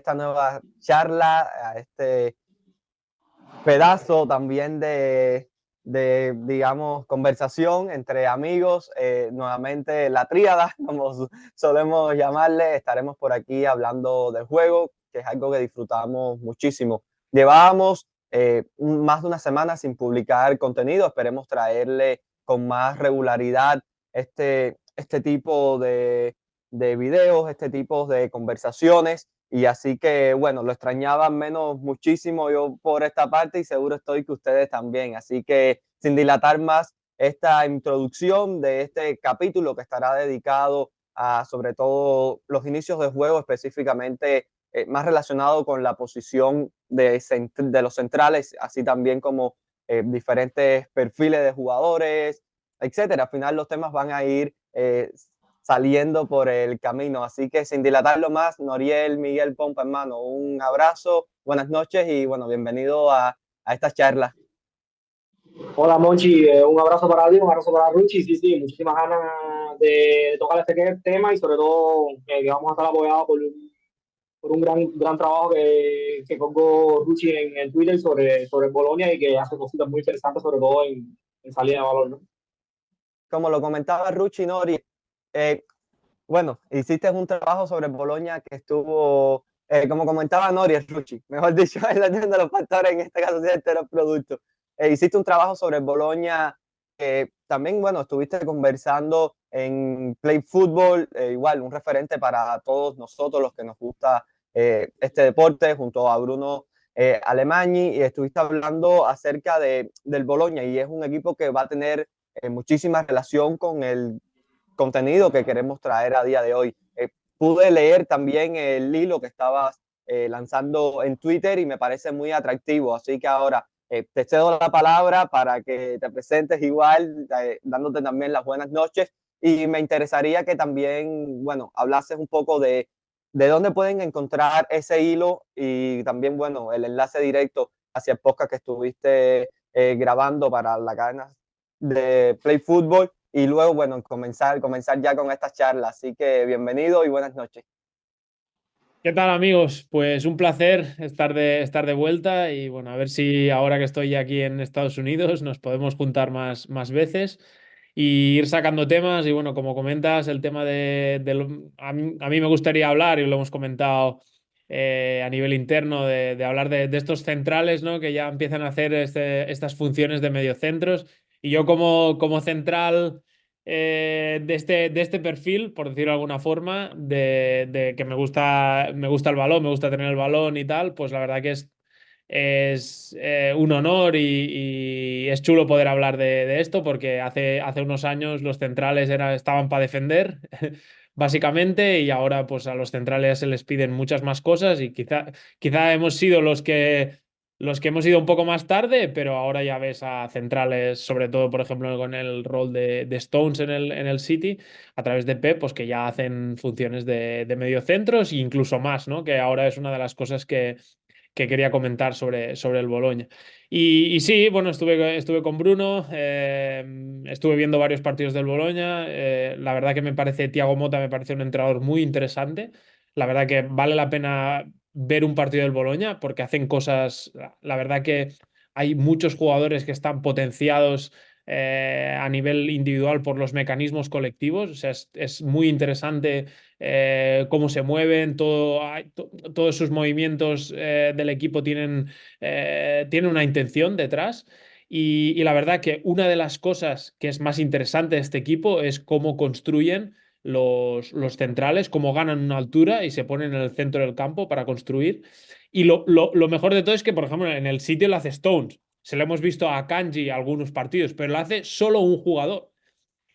esta nueva charla, a este pedazo también digamos, conversación entre amigos. Nuevamente la tríada, como solemos llamarle, estaremos por aquí hablando del juego, que es algo que disfrutamos muchísimo. Llevábamos más de una semana sin publicar contenido, esperemos traerle con más regularidad este tipo de videos, este tipo de conversaciones. Y así que, bueno, lo extrañaba menos muchísimo yo por esta parte y seguro estoy que ustedes también. Así que, sin dilatar más esta introducción de este capítulo que estará dedicado a, sobre todo, los inicios de juego, específicamente más relacionado con la posición de los centrales, así también como diferentes perfiles de jugadores, etcétera. Al final los temas van a ir saliendo por el camino. Así que sin dilatarlo más, Noriel, Miguel Pompa, hermano, un abrazo, buenas noches y bueno, bienvenido a esta charla. Hola Monchi, un abrazo para ti, un abrazo para Ruchi. Sí, sí, muchísimas ganas de tocar este tema y sobre todo que vamos a estar apoyados por un gran trabajo que colgó Ruchi en Twitter sobre Bolonia y que hace cositas muy interesantes, sobre todo en salida de valor, ¿no? Como lo comentaba Ruchi Nori, eh, bueno, hiciste un trabajo sobre Boloña que estuvo, como comentaba Nori, Ruchi, mejor dicho, entendiendo los factores, en este caso, de los productos. Hiciste un trabajo sobre Boloña que también, bueno, estuviste conversando en Play Football, igual, un referente para todos nosotros los que nos gusta este deporte, junto a Bruno Alemagni, y estuviste hablando acerca del Boloña, y es un equipo que va a tener muchísima relación con el contenido que queremos traer a día de hoy. Pude leer también el hilo que estabas lanzando en Twitter y me parece muy atractivo, así que ahora te cedo la palabra para que te presentes igual, dándote también las buenas noches, y me interesaría que también, bueno, hablases un poco de dónde pueden encontrar ese hilo y también, bueno, el enlace directo hacia el podcast que estuviste grabando para la cadena de Play Football y luego, bueno, comenzar ya con esta charla. Así que bienvenido y buenas noches. ¿Qué tal, amigos? Pues un placer estar de vuelta y bueno, a ver si ahora que estoy aquí en Estados Unidos nos podemos juntar más veces y ir sacando temas. Y bueno, como comentas, el tema a mí me gustaría hablar, y lo hemos comentado a nivel interno, de hablar de estos centrales, ¿no? Que ya empiezan a hacer estas funciones de mediocentros. Y yo como central de este perfil, por decirlo de alguna forma, de que me gusta el balón, me gusta tener el balón y tal, pues la verdad que es un honor y es chulo poder hablar de esto porque hace unos años los centrales estaban para defender, básicamente, y ahora pues a los centrales se les piden muchas más cosas y quizá hemos sido los que hemos ido un poco más tarde, pero ahora ya ves a centrales, sobre todo, por ejemplo, con el rol de Stones en el City, a través de Pep, pues que ya hacen funciones de mediocentros e incluso más, ¿no? Que ahora es una de las cosas que quería comentar sobre el Boloña. Y sí, bueno, estuve con Bruno, estuve viendo varios partidos del Boloña. La verdad que Thiago Motta me parece un entrenador muy interesante. La verdad que vale la pena ver un partido del Boloña porque hacen cosas, la verdad que hay muchos jugadores que están potenciados a nivel individual por los mecanismos colectivos. O sea, es muy interesante cómo se mueven, todos sus movimientos del equipo tienen una intención detrás. Y la verdad que una de las cosas que es más interesante de este equipo es cómo construyen los centrales, cómo ganan una altura y se ponen en el centro del campo para construir. Y lo mejor de todo es que, por ejemplo, en el sitio lo hace Stones. Se lo hemos visto a Kanji algunos partidos, pero lo hace solo un jugador.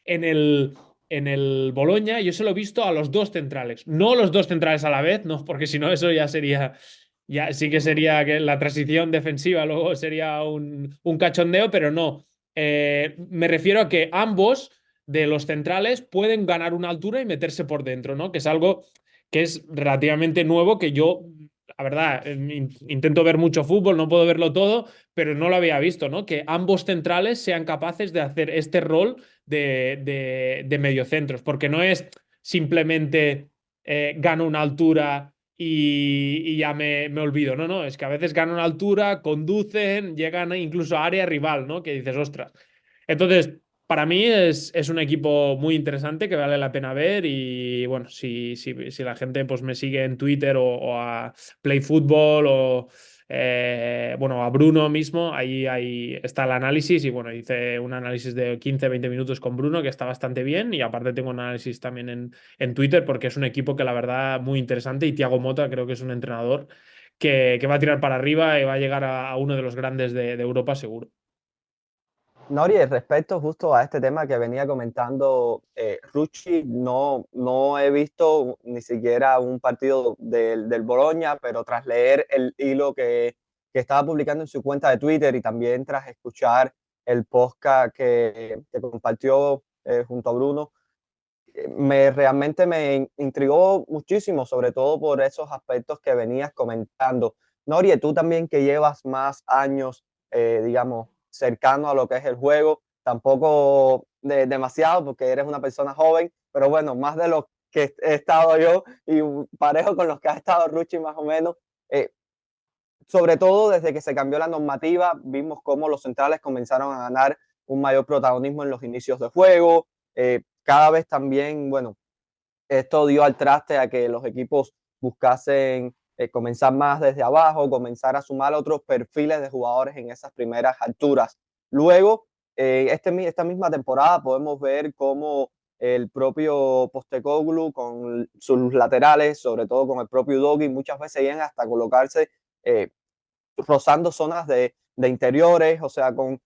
En el Boloña yo se lo he visto a los dos centrales. No los dos centrales a la vez, no, porque si no eso ya sí que sería que la transición defensiva luego sería un cachondeo, pero no. Me refiero a que ambos de los centrales pueden ganar una altura y meterse por dentro, ¿no? Que es algo que es relativamente nuevo, que yo, la verdad, intento ver mucho fútbol, no puedo verlo todo, pero no lo había visto, ¿no? Que ambos centrales sean capaces de hacer este rol de mediocentros, porque no es simplemente gano una altura y ya me olvido. No, es que a veces ganan altura, conducen, llegan incluso a área rival, ¿no? Que dices, ostras. Entonces, para mí es un equipo muy interesante que vale la pena ver y bueno, si la gente pues me sigue en Twitter o a Play Football o bueno, a Bruno mismo, ahí está el análisis y bueno, hice un análisis de 15-20 minutos con Bruno que está bastante bien y aparte tengo un análisis también en Twitter porque es un equipo que la verdad muy interesante y Thiago Motta creo que es un entrenador que va a tirar para arriba y va a llegar a uno de los grandes de Europa seguro. Nori, respecto justo a este tema que venía comentando Rucci, no he visto ni siquiera un partido del Bologna, pero tras leer el hilo que estaba publicando en su cuenta de Twitter y también tras escuchar el podcast que compartió junto a Bruno, realmente me intrigó muchísimo, sobre todo por esos aspectos que venías comentando. Nori, tú también que llevas más años, digamos, cercano a lo que es el juego, tampoco demasiado porque eres una persona joven, pero bueno, más de lo que he estado yo y parejo con los que ha estado Ruchi más o menos. Sobre todo desde que se cambió la normativa, vimos cómo los centrales comenzaron a ganar un mayor protagonismo en los inicios de juego. Cada vez también, bueno, esto dio al traste a que los equipos buscasen comenzar más desde abajo, comenzar a sumar otros perfiles de jugadores en esas primeras alturas. Luego, esta misma temporada podemos ver cómo el propio Postecoglou con sus laterales, sobre todo con el propio Udogie, muchas veces llegan hasta colocarse eh, rozando zonas de interiores, o sea, con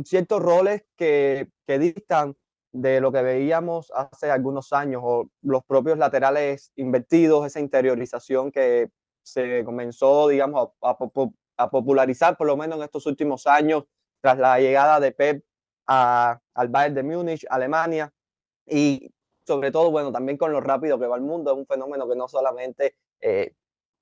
ciertos roles que distan de lo que veíamos hace algunos años, o los propios laterales invertidos, esa interiorización que se comenzó, digamos, a popularizar, por lo menos en estos últimos años, tras la llegada de Pep al Bayern de Múnich, Alemania, y sobre todo, bueno, también con lo rápido que va el mundo, es un fenómeno que no solamente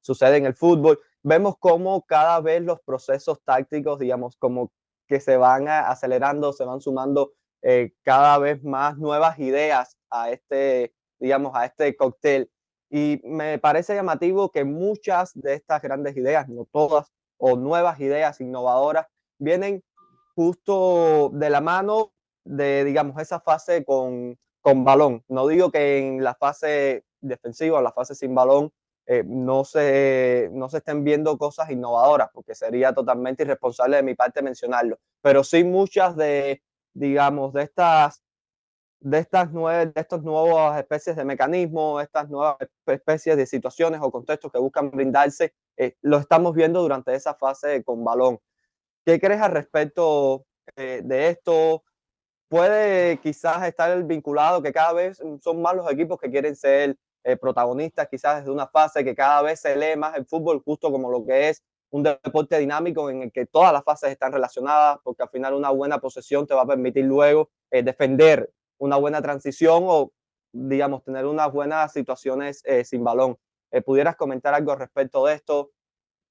sucede en el fútbol. Vemos cómo cada vez los procesos tácticos, digamos, como que se van acelerando, se van sumando cada vez más nuevas ideas a digamos, a este cóctel. Y me parece llamativo que muchas de estas grandes ideas, no todas, o nuevas ideas innovadoras, vienen justo de la mano de, digamos, esa fase con balón. No digo que en la fase defensiva, la fase sin balón, no se estén viendo cosas innovadoras, porque sería totalmente irresponsable de mi parte mencionarlo, pero sí muchas digamos, de estos nuevas especies de mecanismos, estas nuevas especies de situaciones o contextos que buscan brindarse, lo estamos viendo durante esa fase con balón. ¿Qué crees al respecto de esto? Puede quizás estar vinculado que cada vez son más los equipos que quieren ser protagonistas, quizás desde una fase que cada vez se lee más el fútbol justo como lo que es un deporte dinámico en el que todas las fases están relacionadas, porque al final una buena posesión te va a permitir luego defender una buena transición o, digamos, tener unas buenas situaciones sin balón. ¿Pudieras comentar algo respecto de esto?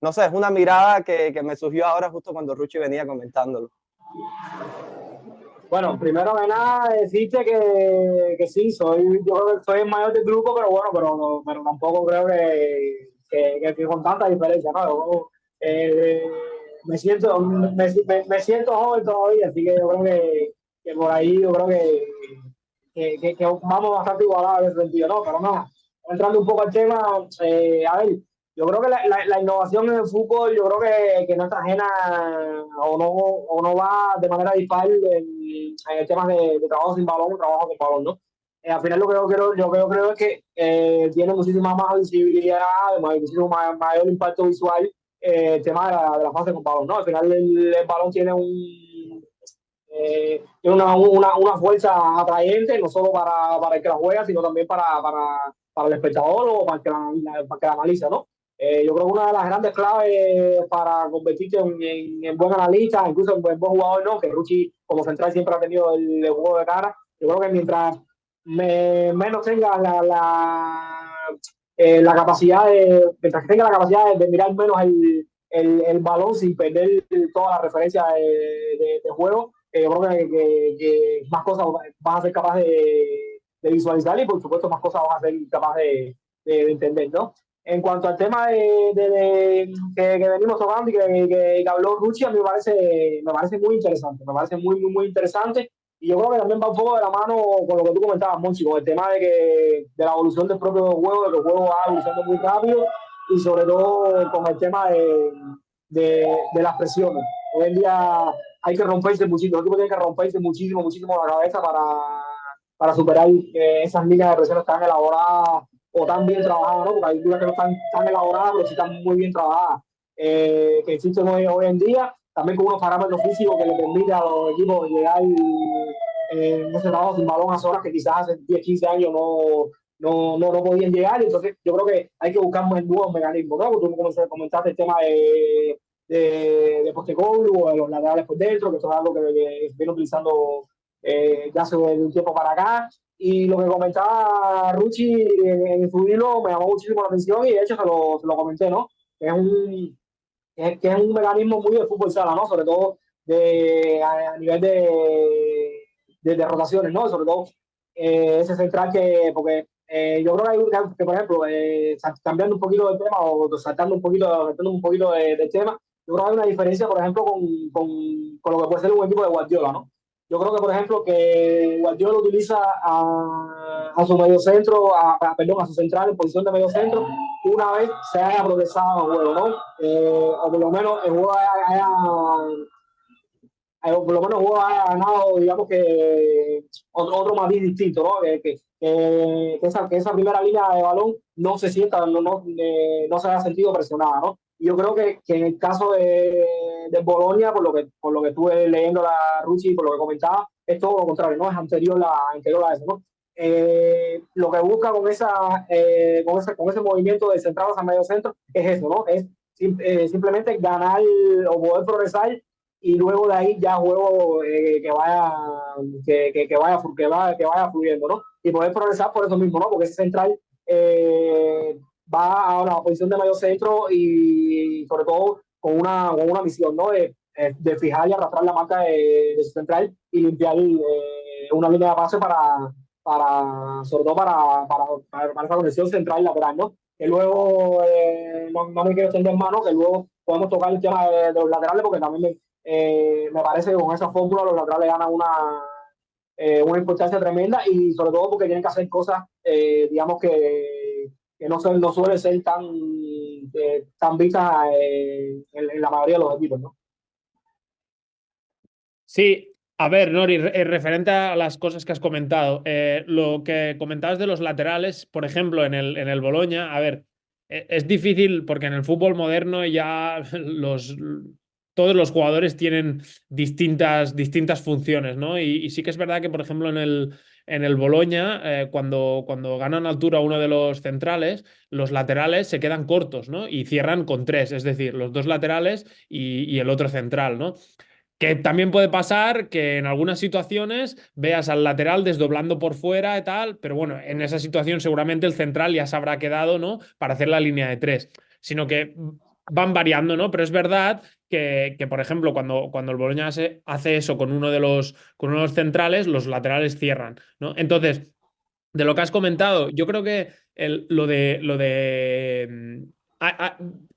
No sé, es una mirada que me surgió ahora justo cuando Ruchi venía comentándolo. Bueno, primero que nada, decirte que sí, yo creo que soy el mayor del grupo, pero bueno, pero tampoco creo que con tanta diferencia, ¿no? Yo, eh, me siento joven todavía, así que yo creo que por ahí yo creo que vamos bastante igualados en ese sentido, ¿no? Pero nada, entrando un poco al tema, a ver, yo creo que la innovación en el fútbol, yo creo que no está ajena o no va de manera dispar en el tema de trabajo sin balón, trabajo con balón, ¿no? Al final lo que yo creo es que tiene muchísima más visibilidad, muchísimo mayor impacto visual el tema de la fase con balón, ¿no? Al final el balón tiene tiene una fuerza atrayente, no solo para el que la juega, sino también para el espectador o para que la analiza, ¿no? Yo creo que una de las grandes claves para convertirte en buen analista, incluso en buen jugador, ¿no? Que Ruchi como central siempre ha tenido el juego de cara. Yo creo que mientras menos tenga la capacidad mientras que tenga la capacidad de mirar menos el balón sin perder toda la referencia de juego, yo creo que más cosas vas a ser capaz de visualizar y por supuesto más cosas vas a ser capaz de entender, ¿no? En cuanto al tema que venimos tocando y que habló Ruchi, a mí me parece muy interesante, me parece muy interesante. Y yo creo que también va un poco de la mano con lo que tú comentabas, Monchi, con el tema de la evolución del propio juego, de que el juego va evolucionando muy rápido y sobre todo con el tema de las presiones. Hoy en día hay que romperse muchísimo, el equipo tiene que romperse muchísimo la cabeza para superar esas líneas de presión tan elaboradas o tan bien trabajadas, ¿no? Porque hay ligas que no están tan elaboradas, pero sí están muy bien trabajadas, que existen hoy en día, también con unos parámetros físicos que le permiten a los equipos llegar en ese trabajo sin balón a zonas que quizás hace 10, 15 años no podían llegar. Entonces, yo creo que hay que buscar nuevos mecanismos, ¿no? Tú comentaste el tema de Postecoglou o de los laterales por dentro, que esto es algo que viene utilizando ya hace un tiempo para acá. Y lo que comentaba Ruchi en su hilo me llamó muchísimo la atención y de hecho se lo comenté, ¿no? Que es un mecanismo muy de fútbol sala, ¿no? Sobre todo a nivel de rotaciones, ¿no? Sobre todo ese central porque yo creo que por ejemplo, cambiando un poquito del tema o saltando un poquito del tema, yo creo que hay una diferencia, por ejemplo, con lo que puede ser un equipo de Guardiola, ¿no? Yo creo que, por ejemplo, que Guardiola utiliza a su mediocentro, perdón, a su central en posición de mediocentro, una vez se haya progresado en el juego, ¿no? O por lo menos el juego por lo menos el juego haya ganado, digamos que otro matiz distinto, ¿no? Que esa primera línea de balón no se sienta, no se haya sentido presionada, ¿no? Y yo creo que en el caso de Bolonia, por lo que estuve leyendo la Ruchi, por lo que comentaba, es todo lo contrario, ¿no? Es anterior a eso, ¿no? Lo que busca con ese movimiento de centrados a medio centro es eso, ¿no? Es simplemente ganar o poder progresar y luego de ahí ya juego que vaya fluyendo, ¿no? Y poder progresar por eso mismo, ¿no? Porque ese central va a la posición de medio centro y sobre todo con una misión, ¿no? De fijar y arrastrar la marca de su central y limpiar una línea de pase sobre todo para esa conexión central y lateral, ¿no? Que luego, no me quiero extender más, ¿no? Que luego podemos tocar el tema de los laterales porque también me parece que con esa fórmula los laterales ganan una importancia tremenda y sobre todo porque tienen que hacer cosas, digamos, que no suelen ser tan vistas en la mayoría de los equipos, ¿no? Sí, a ver, Nori, referente a las cosas que has comentado, lo que comentabas de los laterales, por ejemplo, en el Boloña, a ver, es difícil porque en el fútbol moderno ya todos los jugadores tienen distintas funciones, ¿no? Y sí que es verdad que, por ejemplo, en el Boloña, cuando ganan altura uno de los centrales, los laterales se quedan cortos, ¿no? Y cierran con tres, es decir, los dos laterales y el otro central, ¿no? Que también puede pasar que en algunas situaciones veas al lateral desdoblando por fuera y tal, pero bueno, en esa situación seguramente el central ya se habrá quedado, ¿no? Para hacer la línea de tres, sino que van variando, ¿no? Pero es verdad que por ejemplo, cuando el Bologna hace eso con uno de los centrales, los laterales cierran, ¿no? Entonces, de lo que has comentado, yo creo que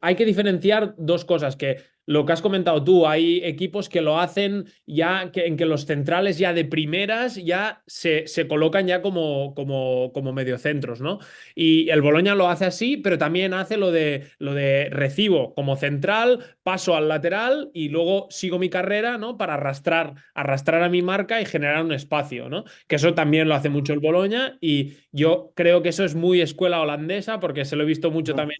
hay que diferenciar dos cosas, que lo que has comentado tú, hay equipos que lo hacen ya, en que los centrales ya de primeras ya se colocan ya como mediocentros, ¿no? Y el Boloña lo hace así, pero también hace lo de recibo como central, paso al lateral y luego sigo mi carrera, ¿no? Para arrastrar a mi marca y generar un espacio, ¿no? Que eso también lo hace mucho el Boloña y yo creo que eso es muy escuela holandesa porque se lo he visto mucho también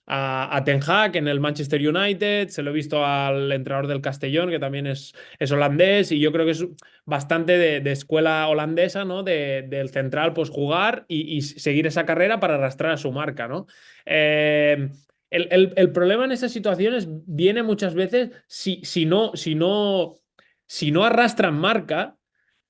a Ten Hag en el Manchester United, se lo he visto al entrenador del Castellón que también es holandés y yo creo que es bastante de escuela holandesa, ¿no? Del central pues jugar y seguir esa carrera para arrastrar a su marca, ¿no? El problema en esas situaciones viene muchas veces si no arrastran marca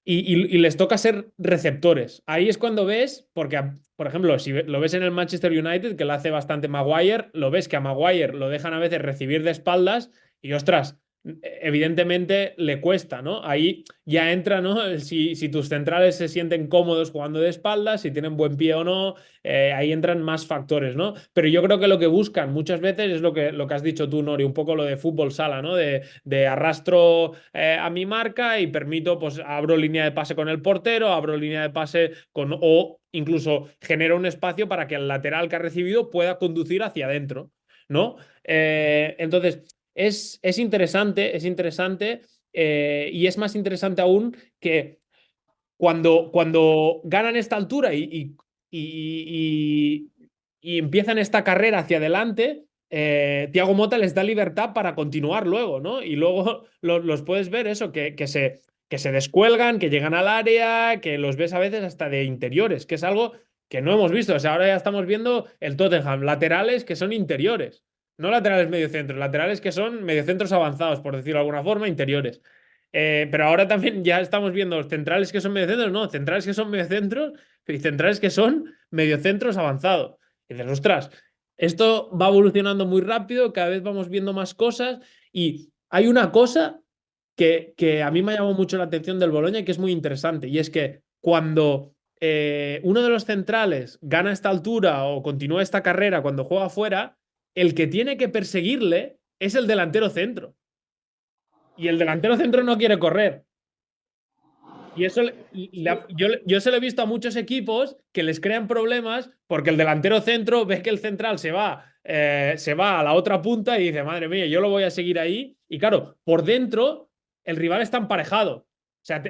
y les toca ser receptores. Ahí es cuando ves, porque, por ejemplo, si lo ves en el Manchester United, que lo hace bastante Maguire, lo ves que a Maguire lo dejan a veces recibir de espaldas y, ostras, evidentemente le cuesta, ¿no? Ahí ya entra, ¿no? Si tus centrales se sienten cómodos jugando de espaldas, si tienen buen pie o no, ahí entran más factores, ¿no? Pero yo creo que lo que buscan muchas veces es lo que has dicho tú, Nori, un poco lo de fútbol sala, ¿no? De arrastro a mi marca y permito, pues abro línea de pase con el portero, abro línea de pase con, o incluso genero un espacio para que el lateral que ha recibido pueda conducir hacia adentro, ¿no? Entonces, es interesante y es más interesante aún que cuando ganan esta altura y- y empiezan esta carrera hacia adelante, Thiago Motta les da libertad para continuar luego, ¿no? Y luego los puedes ver eso, que se descuelgan, que llegan al área, que los ves a veces hasta de interiores, que es algo que no hemos visto. O sea, ahora ya estamos viendo el Tottenham, laterales que son interiores. No laterales mediocentros, laterales que son mediocentros avanzados, por decirlo de alguna forma, interiores. Pero ahora también ya estamos viendo centrales que son mediocentros, no, centrales que son mediocentros y centrales que son mediocentros avanzados. Y dices, ostras, esto va evolucionando muy rápido, cada vez vamos viendo más cosas y hay una cosa que a mí me ha llamado mucho la atención del Boloña y que es muy interesante y es que cuando uno de los centrales gana esta altura o continúa esta carrera cuando juega fuera, el que tiene que perseguirle es el delantero centro. Y el delantero centro no quiere correr. Y eso yo se lo he visto a muchos equipos que les crean problemas porque el delantero centro ve que el central se va a la otra punta y dice, madre mía, yo lo voy a seguir ahí. Y claro, por dentro el rival está emparejado. O sea,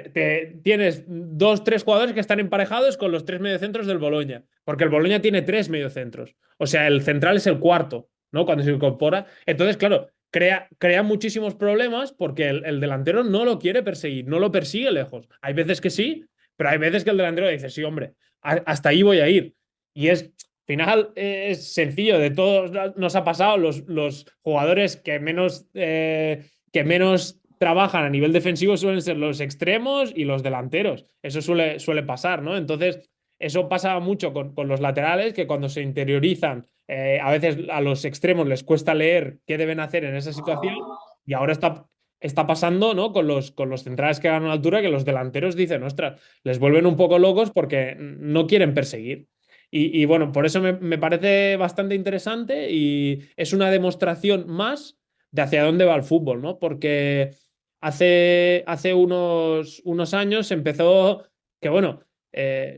tienes dos, tres jugadores que están emparejados con los tres mediocentros del Boloña, porque el Boloña tiene tres mediocentros. O sea, el central es el cuarto, ¿no? Cuando se incorpora. Entonces, claro, crea muchísimos problemas porque el delantero no lo quiere perseguir, no lo persigue lejos. Hay veces que sí, pero hay veces que el delantero dice, sí, hombre, hasta ahí voy a ir. Y al final es sencillo, de todos nos ha pasado, los jugadores que menos trabajan a nivel defensivo suelen ser los extremos y los delanteros. Eso suele pasar, ¿no? Entonces, eso pasa mucho con los laterales, que cuando se interiorizan a veces a los extremos les cuesta leer qué deben hacer en esa situación y ahora está pasando, ¿no? Con los centrales que ganan altura que los delanteros dicen, ostras, les vuelven un poco locos porque no quieren perseguir. Y bueno, por eso me parece bastante interesante y es una demostración más de hacia dónde va el fútbol, ¿no? Porque hace unos años empezó que, bueno,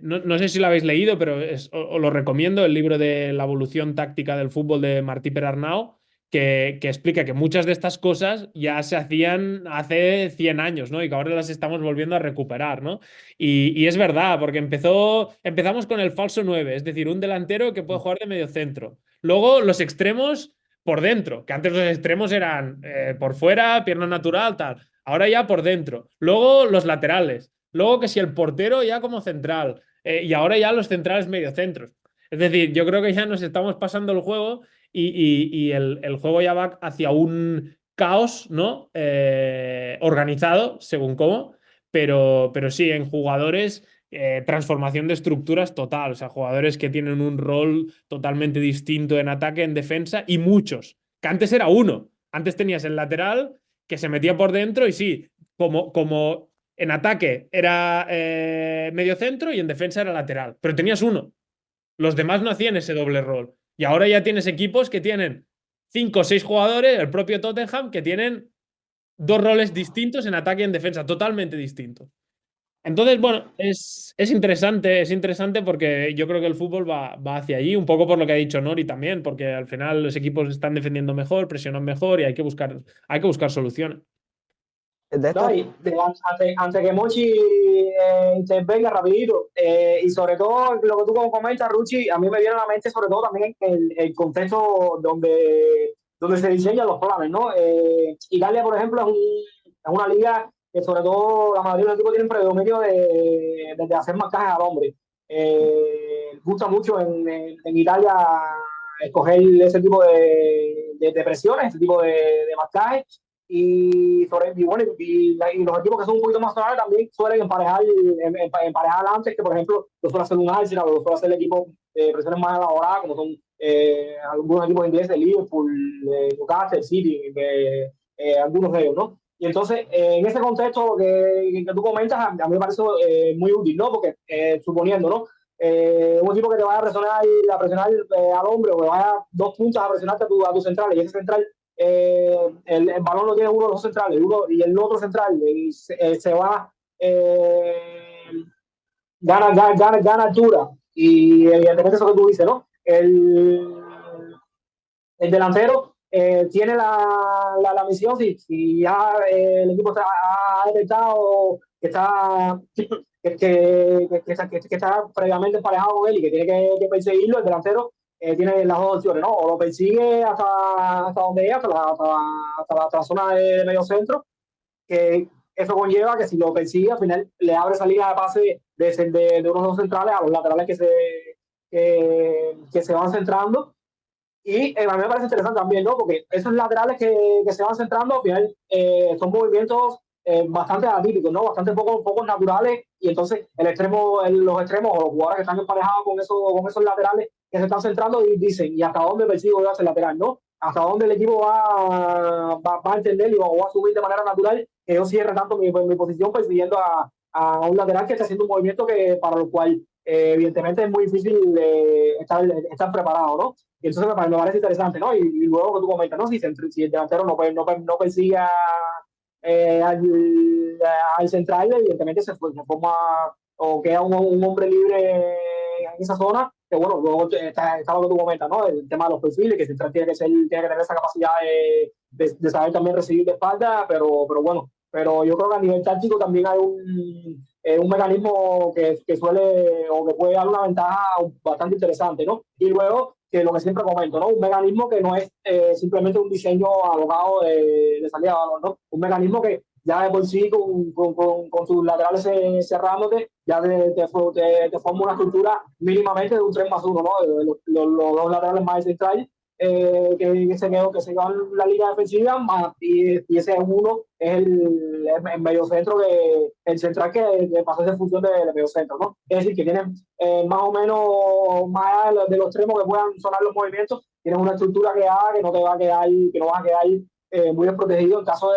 no sé si lo habéis leído, pero os lo recomiendo, el libro de la evolución táctica del fútbol de Martí Perarnau, que explica que muchas de estas cosas ya se hacían hace 100 años, ¿no? Y que ahora las estamos volviendo a recuperar, ¿no? Y es verdad, porque empezamos con el falso 9, es decir, un delantero que puede jugar de medio centro. Luego los extremos por dentro, que antes los extremos eran por fuera, pierna natural, tal. Ahora ya por dentro. Luego los laterales. Luego que si el portero ya como central. Y ahora ya los centrales mediocentros. Es decir, yo creo que ya nos estamos pasando el juego y el juego ya va hacia un caos, ¿no? Organizado, según cómo. Pero sí, en jugadores, transformación de estructuras total. O sea, jugadores que tienen un rol totalmente distinto en ataque, en defensa y muchos. Que antes era uno. Antes tenías el lateral que se metía por dentro y sí, como en ataque era medio centro y en defensa era lateral. Pero tenías uno. Los demás no hacían ese doble rol. Y ahora ya tienes equipos que tienen 5 o 6 jugadores, el propio Tottenham, que tienen dos roles distintos en ataque y en defensa, totalmente distintos. Entonces, bueno, es interesante porque yo creo que el fútbol va hacia allí, un poco por lo que ha dicho Nori también, porque al final los equipos están defendiendo mejor, presionan mejor y hay que buscar soluciones. De No, esta, antes que Mochi intervenga rapidito, y sobre todo lo que tú como comentas, Ruchi, a mí me viene a la mente sobre todo también el contexto donde se diseñan los planes, ¿no? Italia, por ejemplo, es una liga que sobre todo la mayoría de los equipos tienen predominio de hacer marcajes al hombre. Gusta mucho en Italia escoger ese tipo de presiones, ese tipo de marcajes bueno, y los equipos que son un poquito más zonales también suelen emparejar antes que, por ejemplo, lo suele hacer un Arsenal, lo suele hacer el equipo de presiones más elaboradas, como son algunos equipos ingleses, Liverpool, Newcastle, City, algunos de ellos, ¿no? Y entonces, en ese contexto que tú comentas, a mí me parece muy útil, ¿no? Porque suponiendo, ¿no? Un equipo que te vaya a presionar al hombre o que vaya dos puntas a presionarte a tu central y ese central, el balón lo tiene uno de los centrales y el otro central se va, gana altura y evidentemente eso que tú dices, ¿no? El delantero tiene la misión, si ya el equipo ha detectado que está previamente emparejado con él y que tiene que perseguirlo, el delantero tiene las dos opciones, ¿no? O lo persigue hasta donde es, hasta la zona de medio centro, que eso conlleva que si lo persigue, al final le abre salida de pase de unos dos centrales a los laterales que se van centrando. Y a mí me parece interesante también, ¿no? Porque esos laterales que se van centrando, al final son movimientos bastante atípicos, ¿no? Bastante poco naturales. Y entonces los extremos o los jugadores que están emparejados con esos laterales que se están centrando y dicen, ¿y hasta dónde persigo yo ese lateral, no? ¿Hasta dónde el equipo va a entender y va a asumir de manera natural que yo cierre tanto mi posición persiguiendo a un lateral que está haciendo un movimiento que para lo cual evidentemente es muy difícil estar preparado, ¿no? Y entonces me parece interesante, ¿no? Y luego que tú comentas, ¿no? Si el delantero no persigue al central, evidentemente se forma o queda un hombre libre en esa zona, que bueno, luego está lo que tú comentas, ¿no? El tema de los perfiles, que el central tiene que tener esa capacidad de saber también recibir de espalda, pero bueno, pero yo creo que a nivel táctico también hay un mecanismo que suele o que puede dar una ventaja bastante interesante, ¿no? Y luego, que lo que siempre comento, ¿no? Un mecanismo que no es simplemente un diseño alocado de salida de balón, ¿no? Un mecanismo que ya de por sí, con sus laterales cerrándote, ya te forma una estructura mínimamente de un 3 más 1, ¿no? Los dos laterales más centrales que se quedó en la línea defensiva, y ese uno es el medio centro, el central que pasa a ser función de medio centro, ¿no? Es decir, que tienen más o menos, más allá de los extremos que puedan sonar los movimientos, tienes una estructura que haga que no te va a quedar, que no vas a quedar muy desprotegido en caso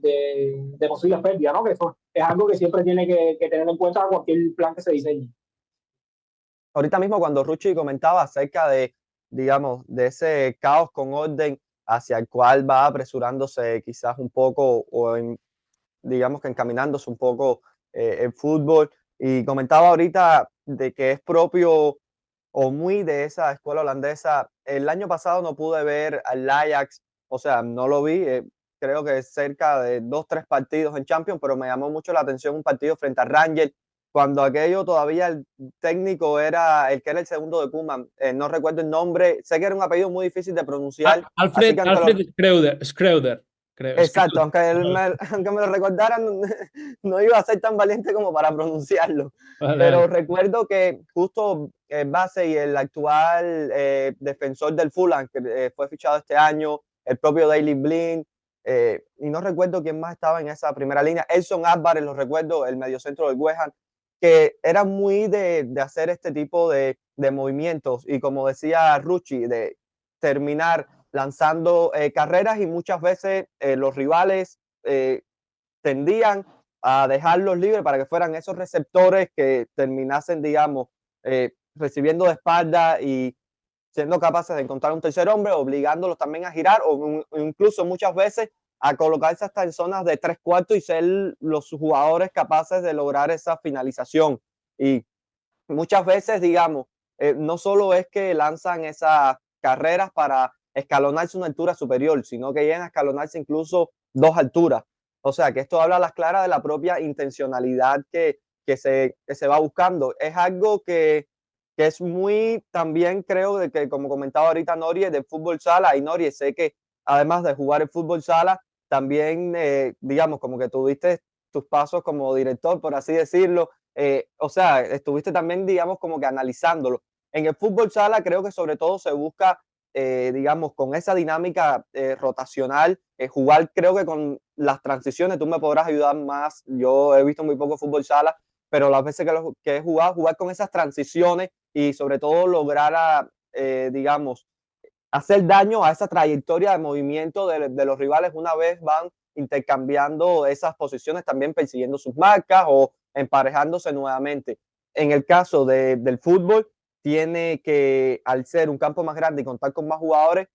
de posibles pérdidas, ¿no? Que eso es algo que siempre tiene que tener en cuenta cualquier plan que se diseñe. Ahorita mismo cuando Ruchi comentaba acerca de, digamos, de ese caos con orden hacia el cual va apresurándose quizás un poco digamos que encaminándose un poco el fútbol, y comentaba ahorita de que es propio o muy de esa escuela holandesa. El año pasado no pude ver al Ajax, o sea, no lo vi, creo que cerca de 2, 3 partidos en Champions, pero me llamó mucho la atención un partido frente a Rangers, cuando aquello todavía el técnico era el que era el segundo de Koeman, no recuerdo el nombre, sé que era un apellido muy difícil de pronunciar, así que aunque Alfred Schreuder, creo. exacto, aunque me lo recordaran, no iba a ser tan valiente como para pronunciarlo. Vale, vale. Pero recuerdo que justo Base y el actual defensor del Fulham, que fue fichado este año, el propio Daley Blind, y no recuerdo quién más estaba en esa primera línea, Edson Álvarez, lo recuerdo, el mediocentro del West Ham, que era muy de hacer este tipo de movimientos y, como decía Rucci, de terminar lanzando carreras, y muchas veces los rivales tendían a dejarlos libres para que fueran esos receptores que terminasen, digamos, recibiendo de espalda y siendo capaces de encontrar un tercer hombre, obligándolos también a girar o incluso muchas veces a colocarse hasta en zonas de 3 cuartos y ser los jugadores capaces de lograr esa finalización. Y muchas veces, digamos, no solo es que lanzan esas carreras para escalonarse una altura superior, sino que llegan a escalonarse incluso 2 alturas. O sea, que esto habla a las claras de la propia intencionalidad que se va buscando. Es algo que es muy, también creo, de que, como comentaba ahorita Norie, de fútbol sala, y Norie, sé que además de jugar el fútbol sala, también, digamos, como que tuviste tus pasos como director, por así decirlo, o sea, estuviste también, digamos, como que analizándolo. En el fútbol sala creo que sobre todo se busca, digamos, con esa dinámica rotacional, jugar creo que con las transiciones, tú me podrás ayudar más, yo he visto muy poco fútbol sala, pero las veces que he jugado, jugar con esas transiciones y sobre todo lograr, digamos, hacer daño a esa trayectoria de movimiento de los rivales una vez van intercambiando esas posiciones, también persiguiendo sus marcas o emparejándose nuevamente. En el caso del fútbol, tiene que, al ser un campo más grande y contar con más jugadores,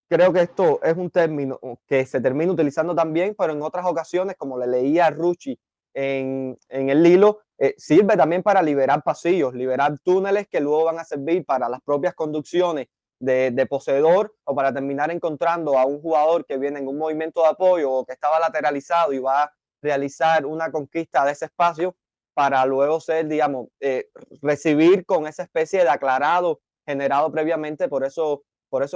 creo que esto es un término que se termina utilizando también, pero en otras ocasiones, como le leía a Rucci en el hilo, sirve también para liberar pasillos, liberar túneles que luego van a servir para las propias conducciones de poseedor o para terminar encontrando a un jugador que viene en un movimiento de apoyo o que estaba lateralizado y va a realizar una conquista de ese espacio para luego ser, digamos, recibir con esa especie de aclarado generado previamente por esos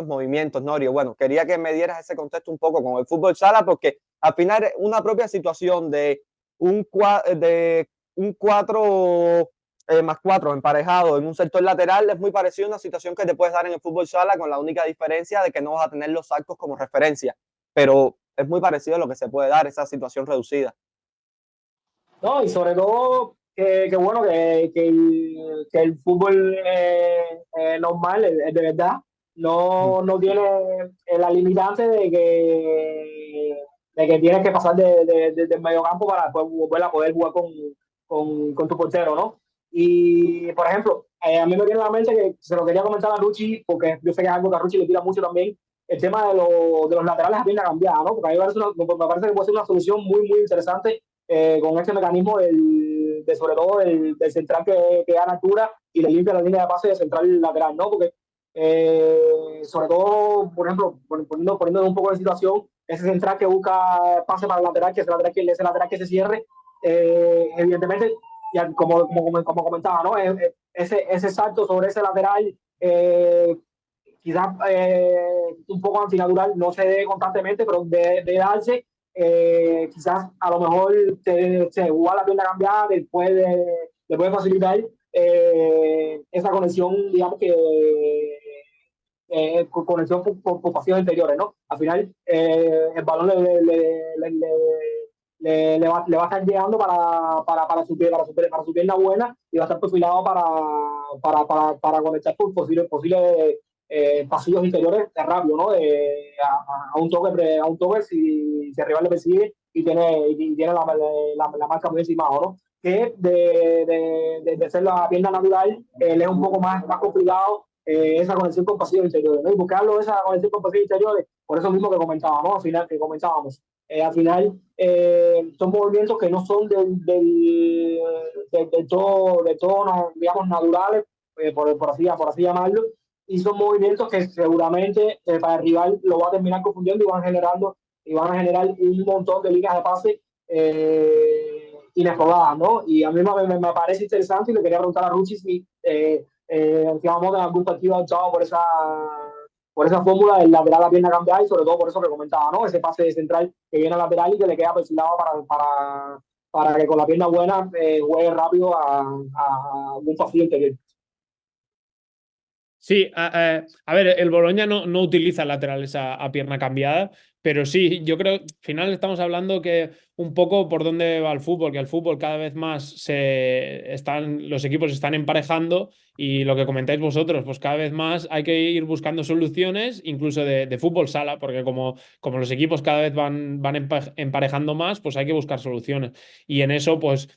movimientos, Norio. Bueno, quería que me dieras ese contexto un poco con el fútbol sala, porque al final una propia situación de un 4 más 4 emparejado en un sector lateral es muy parecido a una situación que te puedes dar en el fútbol sala, con la única diferencia de que no vas a tener los arcos como referencia, pero es muy parecido a lo que se puede dar esa situación reducida. No, y sobre todo, que bueno, que el fútbol normal, el de verdad, no tiene la limitante de que tienes que pasar del medio campo para después volver a poder jugar con tu portero, ¿no? Y, por ejemplo, a mí me viene a la mente que se lo quería comentar a Rucci, porque yo sé que es algo que a Rucci le tira mucho también, el tema de los laterales a pierna cambiada, ¿no? Porque a mí me parece que puede ser una solución muy interesante con este mecanismo sobre todo del central que gana altura y le limpia la línea de pase de central lateral, ¿no? Porque sobre todo, por ejemplo, poniendo un poco de situación, ese central que busca pase para el lateral, que ese lateral que se cierre, evidentemente, ya como comentaba, ¿no? Ese salto sobre ese lateral, quizás un poco antinatural, no se dé constantemente, pero de darse, quizás a lo mejor se juega la pierna cambiada, después le puede facilitar esa conexión, digamos que conexión por pasillos interiores, ¿no? Al final, el balón le va a estar llegando para su pierna buena y va a estar perfilado para conectar por posibles pasillos interiores de rápido, ¿no? A un toque si el rival le persigue y tiene la marca muy encima, ¿no? Que de ser la pierna natural, le es un poco más complicado esa conexión con pasillos interiores, ¿no? Y buscarlo esa conexión con pasillos interiores, por eso mismo que comentábamos, ¿no? Al final, al final son movimientos que no son de todo no, digamos, naturales, por así llamarlo, y son movimientos que seguramente para el rival lo va a terminar confundiendo y van a generar un montón de líneas de pase inexploradas, ¿no? Y a mí me parece interesante y le quería preguntar a Ruchi si digamos, en algún partido ha optado por esa fórmula del lateral a pierna cambiada y sobre todo por eso que comentaba, ¿no? Ese pase central que viene al lateral y que le queda perfilado para que con la pierna buena juegue rápido a un pasillo interior. Sí, a ver, el Boloña no utiliza laterales a pierna cambiada, pero sí, yo creo, al final estamos hablando que un poco por dónde va el fútbol, que el fútbol cada vez más los equipos se están emparejando y lo que comentáis vosotros, pues cada vez más hay que ir buscando soluciones, incluso de fútbol sala, porque como los equipos cada vez van emparejando más, pues hay que buscar soluciones. Y en eso, pues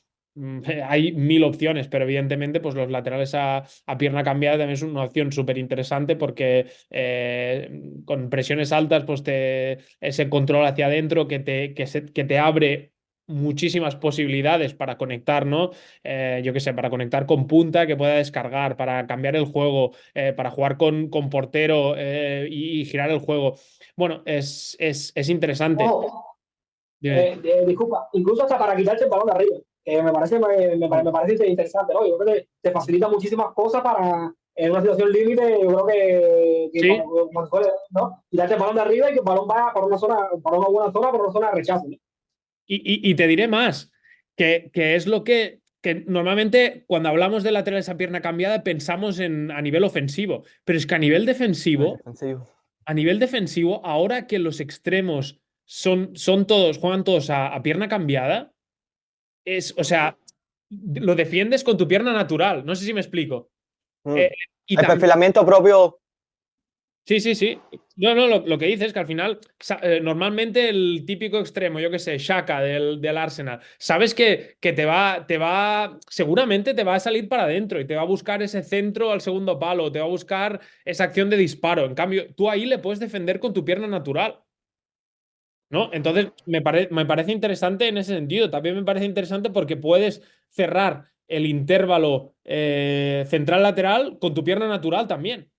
hay mil opciones, pero evidentemente pues los laterales a pierna cambiada también es una opción súper interesante porque con presiones altas pues ese control hacia adentro que te abre muchísimas posibilidades para conectar, ¿no? Yo qué sé, para conectar con punta que pueda descargar, para cambiar el juego, para jugar con portero y girar el juego. Bueno, es interesante. Ojo, Dime. disculpa, incluso hasta para quitarte el balón de arriba, que me parece interesante, ¿no? Yo creo que te facilita muchísimas cosas para, en una situación límite, yo creo que Sí. como se suele, ¿no? Quitarte el balón de arriba y que el balón vaya para una zona, para una buena zona, para una zona de rechazo, ¿no? Y te diré más, que es lo que normalmente cuando hablamos de laterales a pierna cambiada pensamos a nivel ofensivo, pero es que a nivel defensivo, ahora que los extremos juegan todos a pierna cambiada, o sea, lo defiendes con tu pierna natural, no sé si me explico. Mm. Eh, y El también perfilamiento propio Sí, sí, sí. No, no, lo que dices es que al final, normalmente el típico extremo, yo qué sé, Xhaka del Arsenal, sabes que seguramente te va a salir para adentro y te va a buscar ese centro al segundo palo, te va a buscar esa acción de disparo. En cambio, tú ahí le puedes defender con tu pierna natural, ¿no? Entonces, me parece interesante en ese sentido. También me parece interesante porque puedes cerrar el intervalo central-lateral con tu pierna natural también.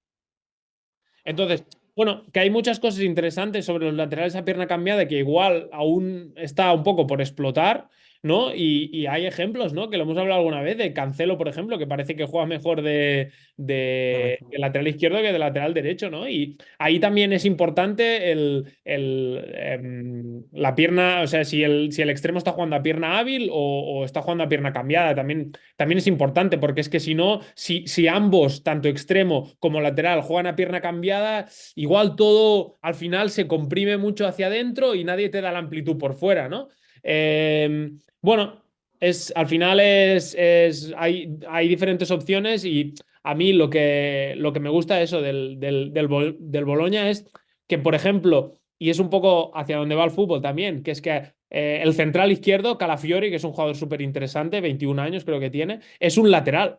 Entonces, bueno, que hay muchas cosas interesantes sobre los laterales a pierna cambiada que igual aún está un poco por explotar, ¿no? Y hay ejemplos, ¿no? Que lo hemos hablado alguna vez de Cancelo, por ejemplo, que parece que juega mejor de lateral izquierdo que de lateral derecho, ¿no? Y ahí también es importante la pierna, o sea, si el extremo está jugando a pierna hábil o está jugando a pierna cambiada, también es importante, porque es que si no, si ambos, tanto extremo como lateral, juegan a pierna cambiada, igual todo al final se comprime mucho hacia adentro y nadie te da la amplitud por fuera, ¿no? Bueno, al final hay diferentes opciones y a mí lo que me gusta eso del Boloña es que, por ejemplo, y es un poco hacia donde va el fútbol también, que es que el central izquierdo, Calafiori, que es un jugador súper interesante, 21 años creo que tiene, es un lateral,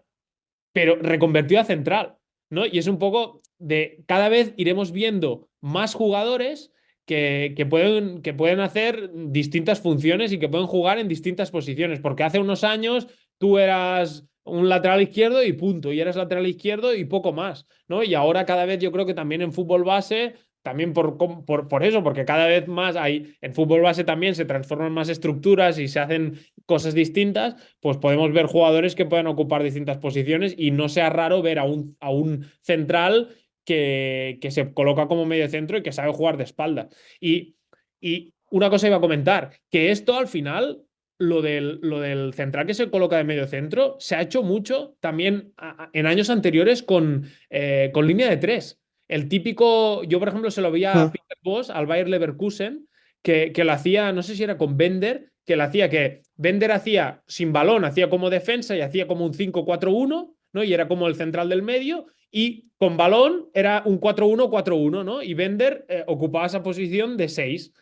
pero reconvertido a central, ¿no? Y es un poco de cada vez iremos viendo más jugadores que pueden hacer distintas funciones y que pueden jugar en distintas posiciones, porque hace unos años tú eras un lateral izquierdo y punto, y eras lateral izquierdo y poco más, ¿no? Y ahora cada vez yo creo que también en fútbol base también por eso, porque cada vez más en fútbol base también se transforman más estructuras y se hacen cosas distintas, pues podemos ver jugadores que puedan ocupar distintas posiciones y no sea raro ver a un central que se coloca como medio centro y que sabe jugar de espalda. Y una cosa iba a comentar, que esto al final, lo del central que se coloca de medio centro, se ha hecho mucho también en años anteriores con línea de tres. El típico, yo por ejemplo se lo vi a Mm. Peter Bosz, al Bayer Leverkusen, que lo hacía, no sé si era con Bender, que lo hacía que Bender hacía sin balón, hacía como defensa y hacía como un 5-4-1, ¿no? Y era como el central del medio, y con balón era un 4-1-4-1, ¿no? Y Bender ocupaba esa posición de 6.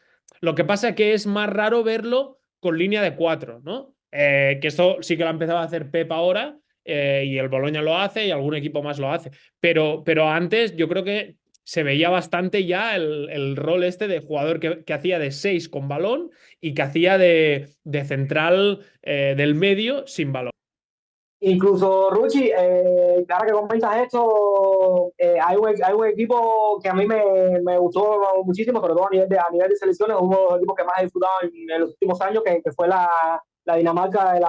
Lo que pasa es que es más raro verlo con línea de 4, ¿no? Que esto sí que lo ha empezado a hacer Pep ahora, y el Boloña lo hace y algún equipo más lo hace. Pero antes yo creo que se veía bastante ya el rol este de jugador que hacía de 6 con balón y que hacía de central del medio sin balón. Incluso, Ruchi, ahora que comentas esto, hay un equipo que a mí me gustó muchísimo, sobre todo a nivel de selecciones, uno de los equipos que más he disfrutado en los últimos años, que fue la Dinamarca de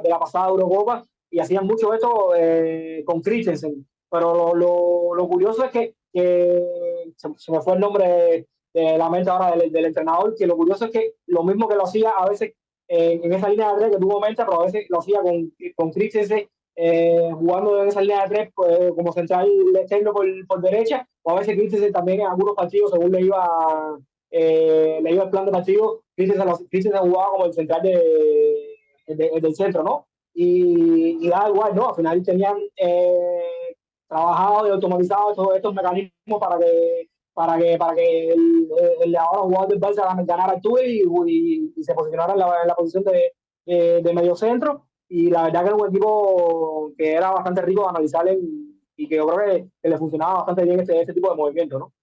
la pasada Eurocopa, y hacían mucho esto con Christensen. Pero lo curioso es que se me fue el nombre de la mente ahora del entrenador, que lo curioso es que lo mismo que lo hacía a veces en esa línea de tres que tú comentas, pero a veces lo hacía con Christensen jugando en esa línea de tres pues, como central externo por derecha, o a veces Christensen también en algunos partidos, según le iba el plan de partido, Christensen jugaba como el central del centro, ¿no? Y da igual, ¿no? Al final tenían trabajado y automatizado todos estos mecanismos para que el ahora jugador del Barça ganara altura y se posicionara en la posición de medio centro. Y la verdad que era un equipo que era bastante rico de analizar y que yo creo que le funcionaba bastante bien este tipo de movimiento, ¿no?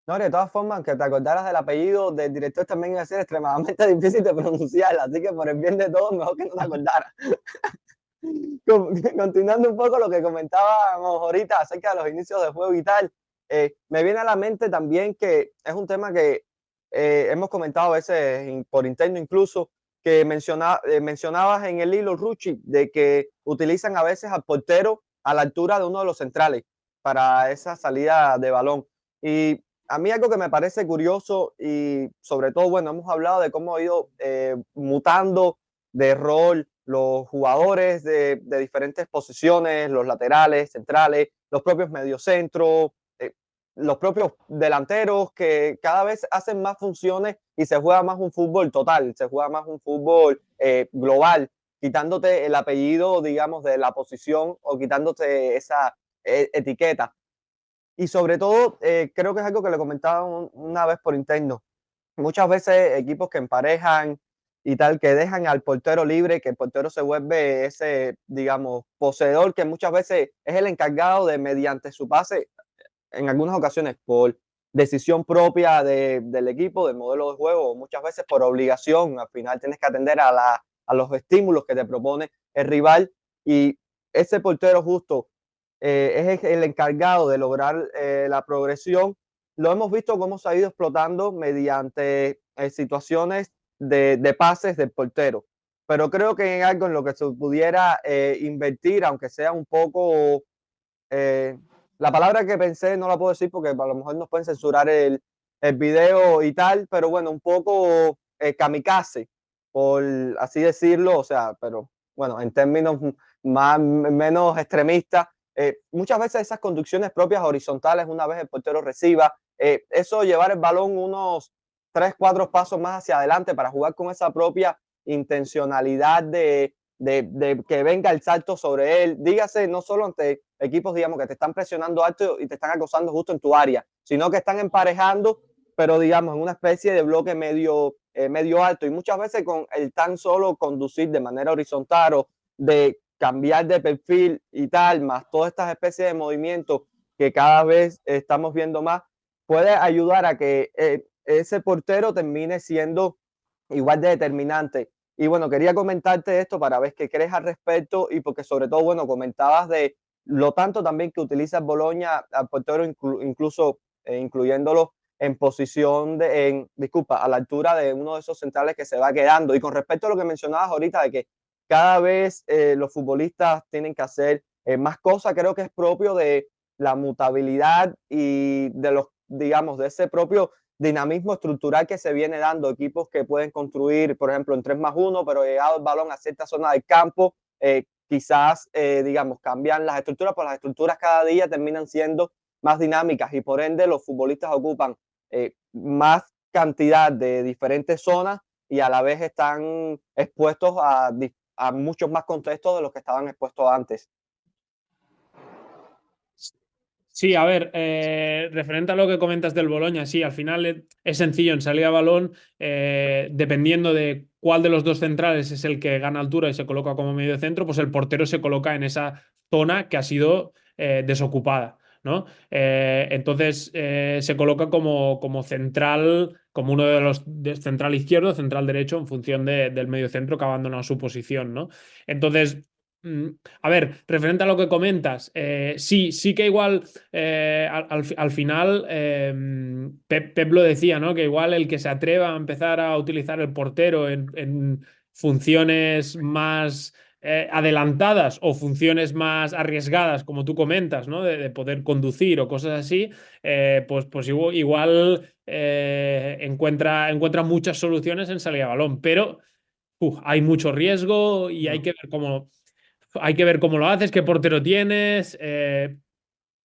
No, de todas formas, que te acordaras del apellido del director también iba a ser extremadamente difícil de pronunciar, así que por el bien de todos, mejor que no te acordaras. Continuando un poco lo que comentábamos ahorita acerca de los inicios de juego y tal, me viene a la mente también que es un tema que hemos comentado a veces por interno incluso, que mencionabas en el hilo, Ruchi, de que utilizan a veces al portero a la altura de uno de los centrales para esa salida de balón. Y a mí algo que me parece curioso y sobre todo, bueno, hemos hablado de cómo ha ido mutando de rol los jugadores de diferentes posiciones, los laterales, centrales, los propios mediocentros, los propios delanteros que cada vez hacen más funciones y se juega más un fútbol total, se juega más un fútbol global, quitándote el apellido, digamos, de la posición o quitándote esa etiqueta. Y sobre todo, creo que es algo que le comentaba una vez por interno. Muchas veces equipos que emparejan y tal, que dejan al portero libre, que el portero se vuelve ese, digamos, poseedor, que muchas veces es el encargado de, mediante su pase, en algunas ocasiones por decisión propia del equipo, del modelo de juego, muchas veces por obligación, al final tienes que atender a los estímulos que te propone el rival y ese portero justo es el encargado de lograr la progresión. Lo hemos visto cómo se ha ido explotando mediante situaciones de pases del portero. Pero creo que en algo en lo que se pudiera invertir, aunque sea un poco eh, la palabra que pensé no la puedo decir porque a lo mejor nos pueden censurar el video y tal, pero bueno, un poco kamikaze, por así decirlo, o sea, pero bueno, en términos menos extremistas, muchas veces esas conducciones propias horizontales, una vez el portero reciba, eso llevar el balón unos 3, 4 pasos más hacia adelante para jugar con esa propia intencionalidad de que venga el salto sobre él. Dígase, no solo ante equipos, digamos, que te están presionando alto y te están acosando justo en tu área, sino que están emparejando, pero digamos, en una especie de bloque medio alto. Y muchas veces con el tan solo conducir de manera horizontal o de cambiar de perfil y tal, más todas estas especies de movimientos que cada vez estamos viendo más, puede ayudar a que ese portero termine siendo igual de determinante. Y bueno, quería comentarte esto para ver qué crees al respecto y porque sobre todo, bueno, comentabas de lo tanto también que utiliza el Boloña al portero, incluso incluyéndolo en posición disculpa, a la altura de uno de esos centrales que se va quedando. Y con respecto a lo que mencionabas ahorita de que cada vez los futbolistas tienen que hacer más cosas, creo que es propio de la mutabilidad y de los, digamos, de ese propio dinamismo estructural que se viene dando, equipos que pueden construir, por ejemplo, en 3+1, pero llegado el balón a cierta zona del campo, quizás, digamos, cambian las estructuras, pues las estructuras cada día terminan siendo más dinámicas y por ende los futbolistas ocupan más cantidad de diferentes zonas y a la vez están expuestos a muchos más contextos de los que estaban expuestos antes. Sí, a ver, referente a lo que comentas del Boloña, sí, al final es sencillo en salida de balón, dependiendo de cuál de los dos centrales es el que gana altura y se coloca como medio centro, pues el portero se coloca en esa zona que ha sido desocupada, ¿no? Entonces se coloca como central, como uno de los de central izquierdo, central derecho, en función del medio centro que ha abandonado su posición, ¿no? Entonces, a ver, referente a lo que comentas, sí que igual al final Pep lo decía, ¿no? Que igual el que se atreva a empezar a utilizar el portero en funciones más adelantadas o funciones más arriesgadas, como tú comentas, ¿no? De poder conducir o cosas así, pues igual encuentra muchas soluciones en salida de balón, pero hay mucho riesgo y hay que ver cómo lo haces, qué portero tienes.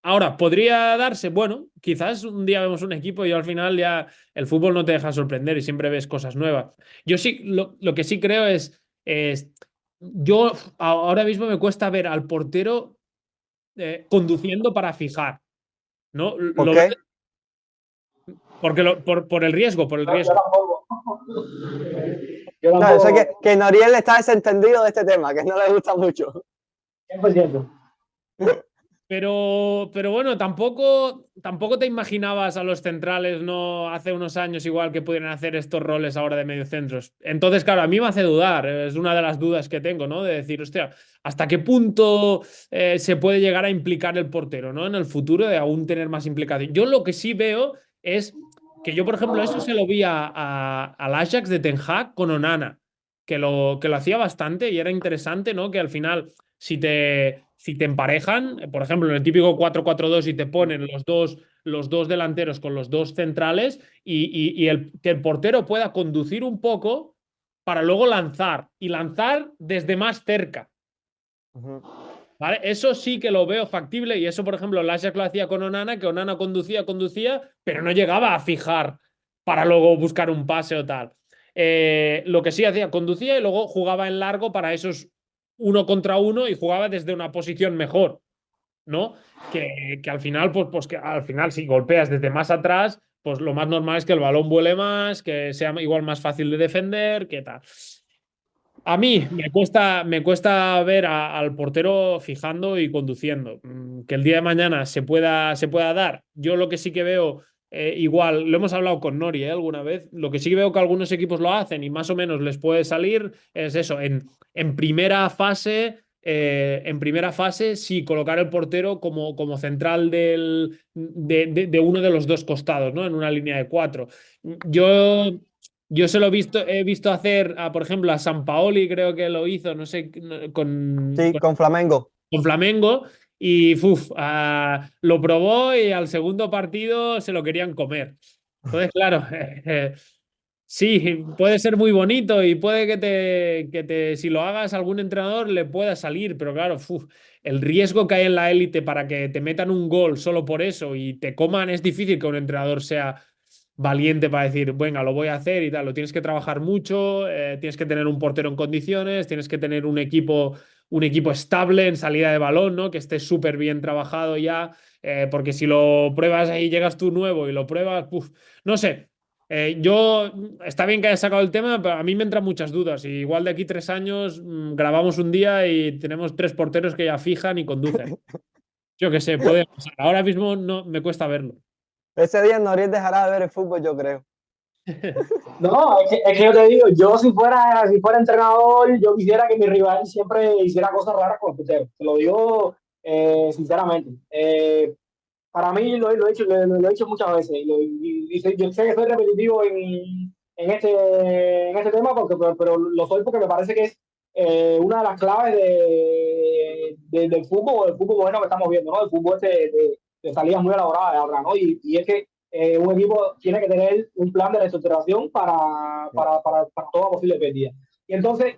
Ahora, podría darse, bueno, quizás un día vemos un equipo y al final ya el fútbol no te deja sorprender y siempre ves cosas nuevas. Yo sí, lo que sí creo yo ahora mismo me cuesta ver al portero conduciendo para fijar, ¿no? ¿Ok? Porque por el riesgo, por el Yo riesgo. tampoco. Yo No, yo sé tampoco. que Noriel está desentendido de este tema, que no le gusta mucho. 100%. Pero bueno, tampoco te imaginabas a los centrales, ¿no? Hace unos años igual que pudieran hacer estos roles ahora de mediocentros. Entonces, claro, a mí me hace dudar, es una de las dudas que tengo, ¿no? De decir, hostia, ¿hasta qué punto se puede llegar a implicar el portero, ¿no? En el futuro de aún tener más implicación. Yo lo que sí veo es que yo, por ejemplo, eso se lo vi al Ajax de Ten Hag con Onana, que lo hacía bastante y era interesante, ¿no? Que al final si te emparejan, por ejemplo, en el típico 4-4-2 y te ponen los dos delanteros con los dos centrales que el portero pueda conducir un poco para luego lanzar y lanzar desde más cerca. Ujú. ¿Vale? Eso sí que lo veo factible y eso, por ejemplo, el Ajax lo hacía con Onana, que Onana conducía, pero no llegaba a fijar para luego buscar un pase o tal. Lo que sí hacía, conducía y luego jugaba en largo para esos 1 contra 1 y jugaba desde una posición mejor. ¿no? Que al final, pues que al final, si golpeas desde más atrás, pues lo más normal es que el balón vuele más, que sea igual más fácil de defender, que tal. A mí me cuesta ver al portero fijando y conduciendo. Que el día de mañana se pueda dar. Yo lo que sí que veo, igual, lo hemos hablado con Nori, alguna vez, lo que sí que veo que algunos equipos lo hacen y más o menos les puede salir es eso, en primera fase. En primera fase, sí, colocar el portero como central de uno de los dos costados, ¿no? En una línea de cuatro. Yo yo se lo he visto hacer, por ejemplo, a Sampaoli, creo que lo hizo, no sé, con, Sí, con, con Flamengo. con Flamengo, y lo probó y al segundo partido se lo querían comer. Entonces, claro, sí, puede ser muy bonito y puede si lo hagas a algún entrenador le pueda salir, pero claro, el riesgo que hay en la élite para que te metan un gol solo por eso y te coman, es difícil que un entrenador sea valiente para decir, venga, lo voy a hacer y tal. Lo tienes que trabajar mucho, tienes que tener un portero en condiciones, tienes que tener un equipo estable en salida de balón, ¿no? Que esté súper bien trabajado ya, porque si lo pruebas ahí, llegas tú nuevo y lo pruebas, no sé. Está bien que hayas sacado el tema, pero a mí me entran muchas dudas. Y igual de aquí 3 años grabamos un día y tenemos 3 porteros que ya fijan y conducen. Yo qué sé, puede pasar. Ahora mismo no me cuesta verlo. Ese día Noriel dejará de ver el fútbol, yo creo. No, es que yo te digo, yo si fuera entrenador, yo quisiera que mi rival siempre hiciera cosas raras con el portero. Te lo digo sinceramente. Para mí lo he hecho, lo he hecho muchas veces. Yo sé que soy repetitivo en este tema, pero lo soy porque me parece que es una de las claves del fútbol, del fútbol bueno que estamos viendo, ¿no? El fútbol de salidas muy elaboradas ahora, ¿no? Y es que un equipo tiene que tener un plan de reestructuración para toda posible pérdida. Y entonces,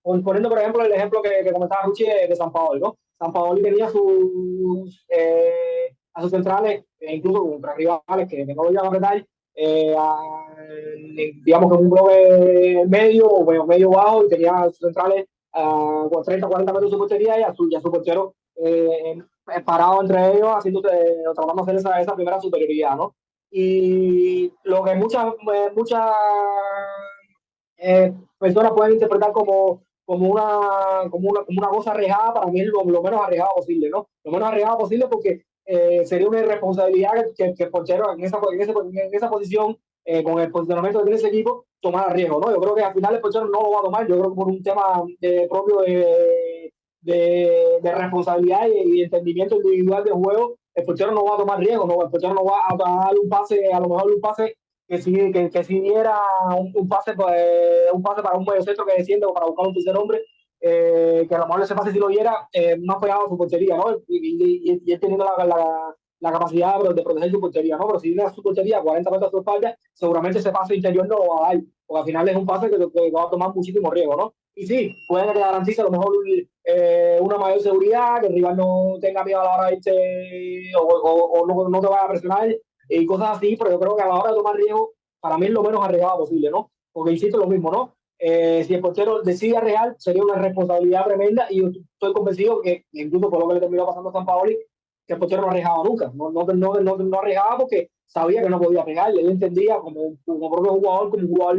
poniendo por ejemplo el ejemplo que comentaba Ruchi de San Paolo, ¿no? San Paolo tenía a sus centrales, incluso contra rivales que no lo iban a apretar, digamos que un bloque medio o medio bajo, y tenía a sus centrales con 30 40 metros de su portería y a su portero parado entre ellos, tratando de hacer esa primera superioridad, ¿no? Y lo que muchas personas pueden interpretar como una cosa arriesgada, para mí es lo menos arriesgado posible, ¿no? Lo menos arriesgado posible porque sería una irresponsabilidad que el portero en esa posición, con el posicionamiento que tiene ese equipo, tomara riesgo, ¿no? Yo creo que al final el portero no lo va a tomar, yo creo que por un tema propio de responsabilidad y entendimiento individual del juego, el portero no va a tomar riesgo, ¿no? El portero no va a dar un pase, a lo mejor un pase que si diera un pase para un medio centro que desciende o para buscar un tercer hombre, que a lo mejor ese pase si lo diera, no pegado a su portería, ¿no? Y él teniendo la capacidad de proteger su portería, ¿no? Pero si viene a su portería a 40 metros a su espalda, seguramente ese pase interior no lo va a dar, porque al final es un pase que va a tomar muchísimo riesgo, ¿no? Y sí, puede que te garantice a lo mejor una mayor seguridad, que el rival no tenga miedo a la hora de irse o no te vaya a presionar y cosas así, pero yo creo que a la hora de tomar riesgo, para mí es lo menos arriesgado posible, ¿no? Porque insisto lo mismo, ¿no? Si el portero decide arriesgar, sería una responsabilidad tremenda y yo estoy convencido que, incluso por lo que le terminó pasando a San Paoli, que el portero no arriesgaba nunca, no arriesgaba porque sabía que no podía pegarle, él entendía como propio jugador, como un jugador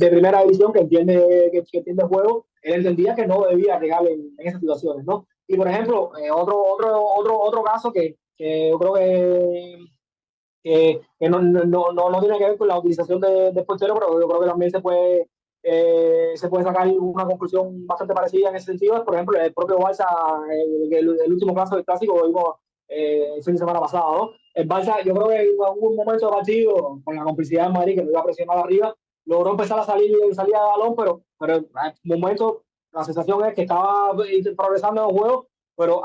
de primera división que entiende el juego, él entendía que no debía arriesgar en esas situaciones, ¿no? Y por ejemplo, otro caso que yo creo que no tiene que ver con la utilización de portero, pero yo creo que también se puede sacar una conclusión bastante parecida en ese sentido. Por ejemplo, el propio Barça, el último caso del clásico lo vimos el fin de semana pasado, ¿no? El Barça, yo creo que en algún momento del partido, con la complicidad de Madrid, que lo iba a presionar arriba, logró empezar a salir salida de balón, pero en un momento la sensación es que estaba progresando en el juego, pero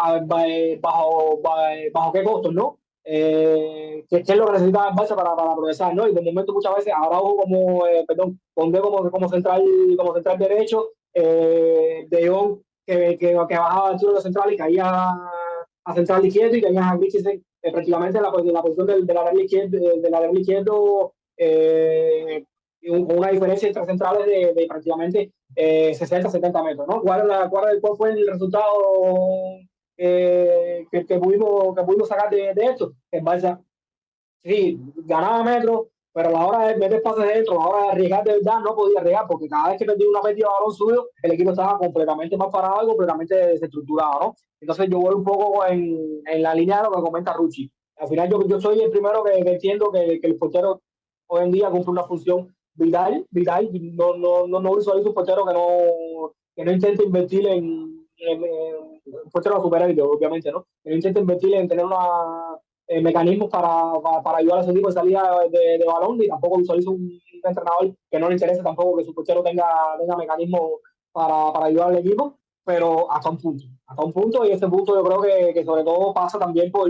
bajo qué costos, ¿no? ¿Qué es lo que necesitaba el Barça para progresar, ¿no? Y de momento muchas veces Araujo Condé como central derecho, De Jong que bajaba al tiro de central y caía a central izquierdo, y tenías a Christensen prácticamente en la posición del lateral izquierdo, con una diferencia entre centrales de prácticamente 60, 70 metros, ¿no? ¿Cuál fue el resultado que pudimos sacar de esto? En Barça, sí, ganaba metros, pero a la hora de meter pases dentro, a la hora de arriesgar de verdad, no podía arriesgar, porque cada vez que perdía una pérdida de balón suyo, el equipo estaba completamente más parado y completamente desestructurado, ¿no? Entonces yo voy un poco en la línea de lo que comenta Rucci. Al final yo soy el primero que entiendo que el portero hoy en día cumple una función vital. No visualizo un portero que no intente invertir en portero superélite, obviamente, ¿no? Que no intente invertir en tener mecanismos para ayudar a ese tipo de salida de balón, y tampoco visualizo un entrenador que no le interese tampoco que su portero tenga mecanismos para ayudar al equipo, pero hasta un punto, y ese punto yo creo que sobre todo pasa también por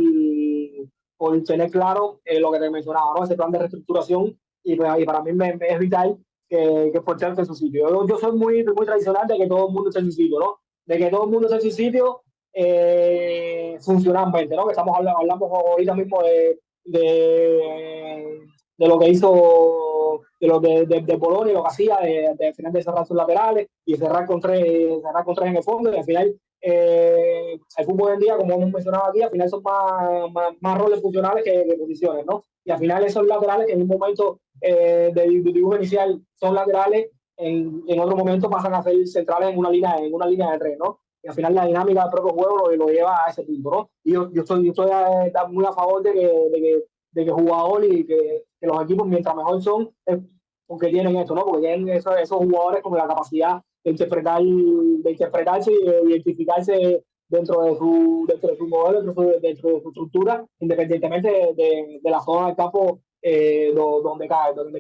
tener claro lo que te mencionaba, ¿no? Ese plan de reestructuración, y para mí me es vital que el portero esté en su sitio. Yo soy muy tradicional de que todo el mundo esté en su sitio, ¿no? De que todo el mundo esté en su sitio funcionalmente, ¿no? Que hablamos ahorita mismo de lo que hizo de Bologna, lo que hacía de final de cerrar sus laterales y cerrar con tres en el fondo, y al final el fútbol hoy en día, como hemos mencionado aquí, al final son más roles funcionales que posiciones, ¿no? Y al final esos laterales que en un momento de dibujo inicial son laterales, en otro momento pasan a ser centrales en una línea de tres, ¿no? Y al final la dinámica del propio juego lo lleva a ese punto, ¿no? Y yo estoy muy a favor de que jugadores y que los equipos, mientras mejor son, porque tienen esto, ¿no? Porque tienen esos jugadores con la capacidad de interpretarse y de identificarse dentro de su modelo, dentro de su estructura, independientemente de la zona del campo donde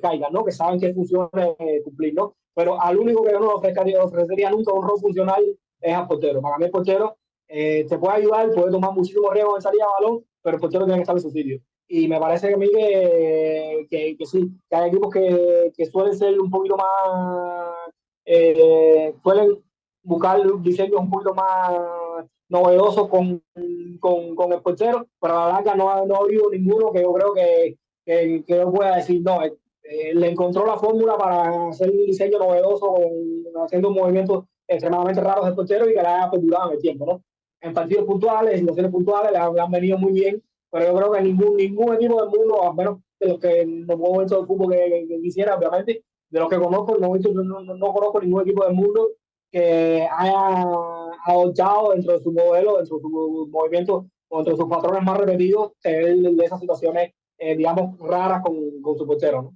caigan, ¿no? Que saben qué funciones cumplir, ¿no? Pero al único que yo no ofrecería nunca un rol funcional es al portero. Para mí el portero te puede ayudar, puede tomar muchísimos riesgos en salida de balón, pero el portero tiene que estar en su sitio. Y me parece que a mí que sí, que hay equipos que suelen ser un poquito más, suelen buscar diseños un poquito más novedosos con el portero, pero a la larga no ha habido ninguno que yo creo que yo pueda decir, no, le encontró la fórmula para hacer un diseño novedoso, haciendo movimientos extremadamente raros del portero y que la haya perdurado en el tiempo, ¿no? En partidos puntuales, en situaciones puntuales, le han venido muy bien, pero yo creo que ningún equipo del mundo, al menos de los que no puedo ver todo el fútbol que quisiera, obviamente, de los que conozco, no conozco ningún equipo del mundo que haya adoptado dentro de su modelo, dentro de su movimiento, o dentro de sus patrones más repetidos, de esas situaciones, digamos, raras con su portero, ¿no?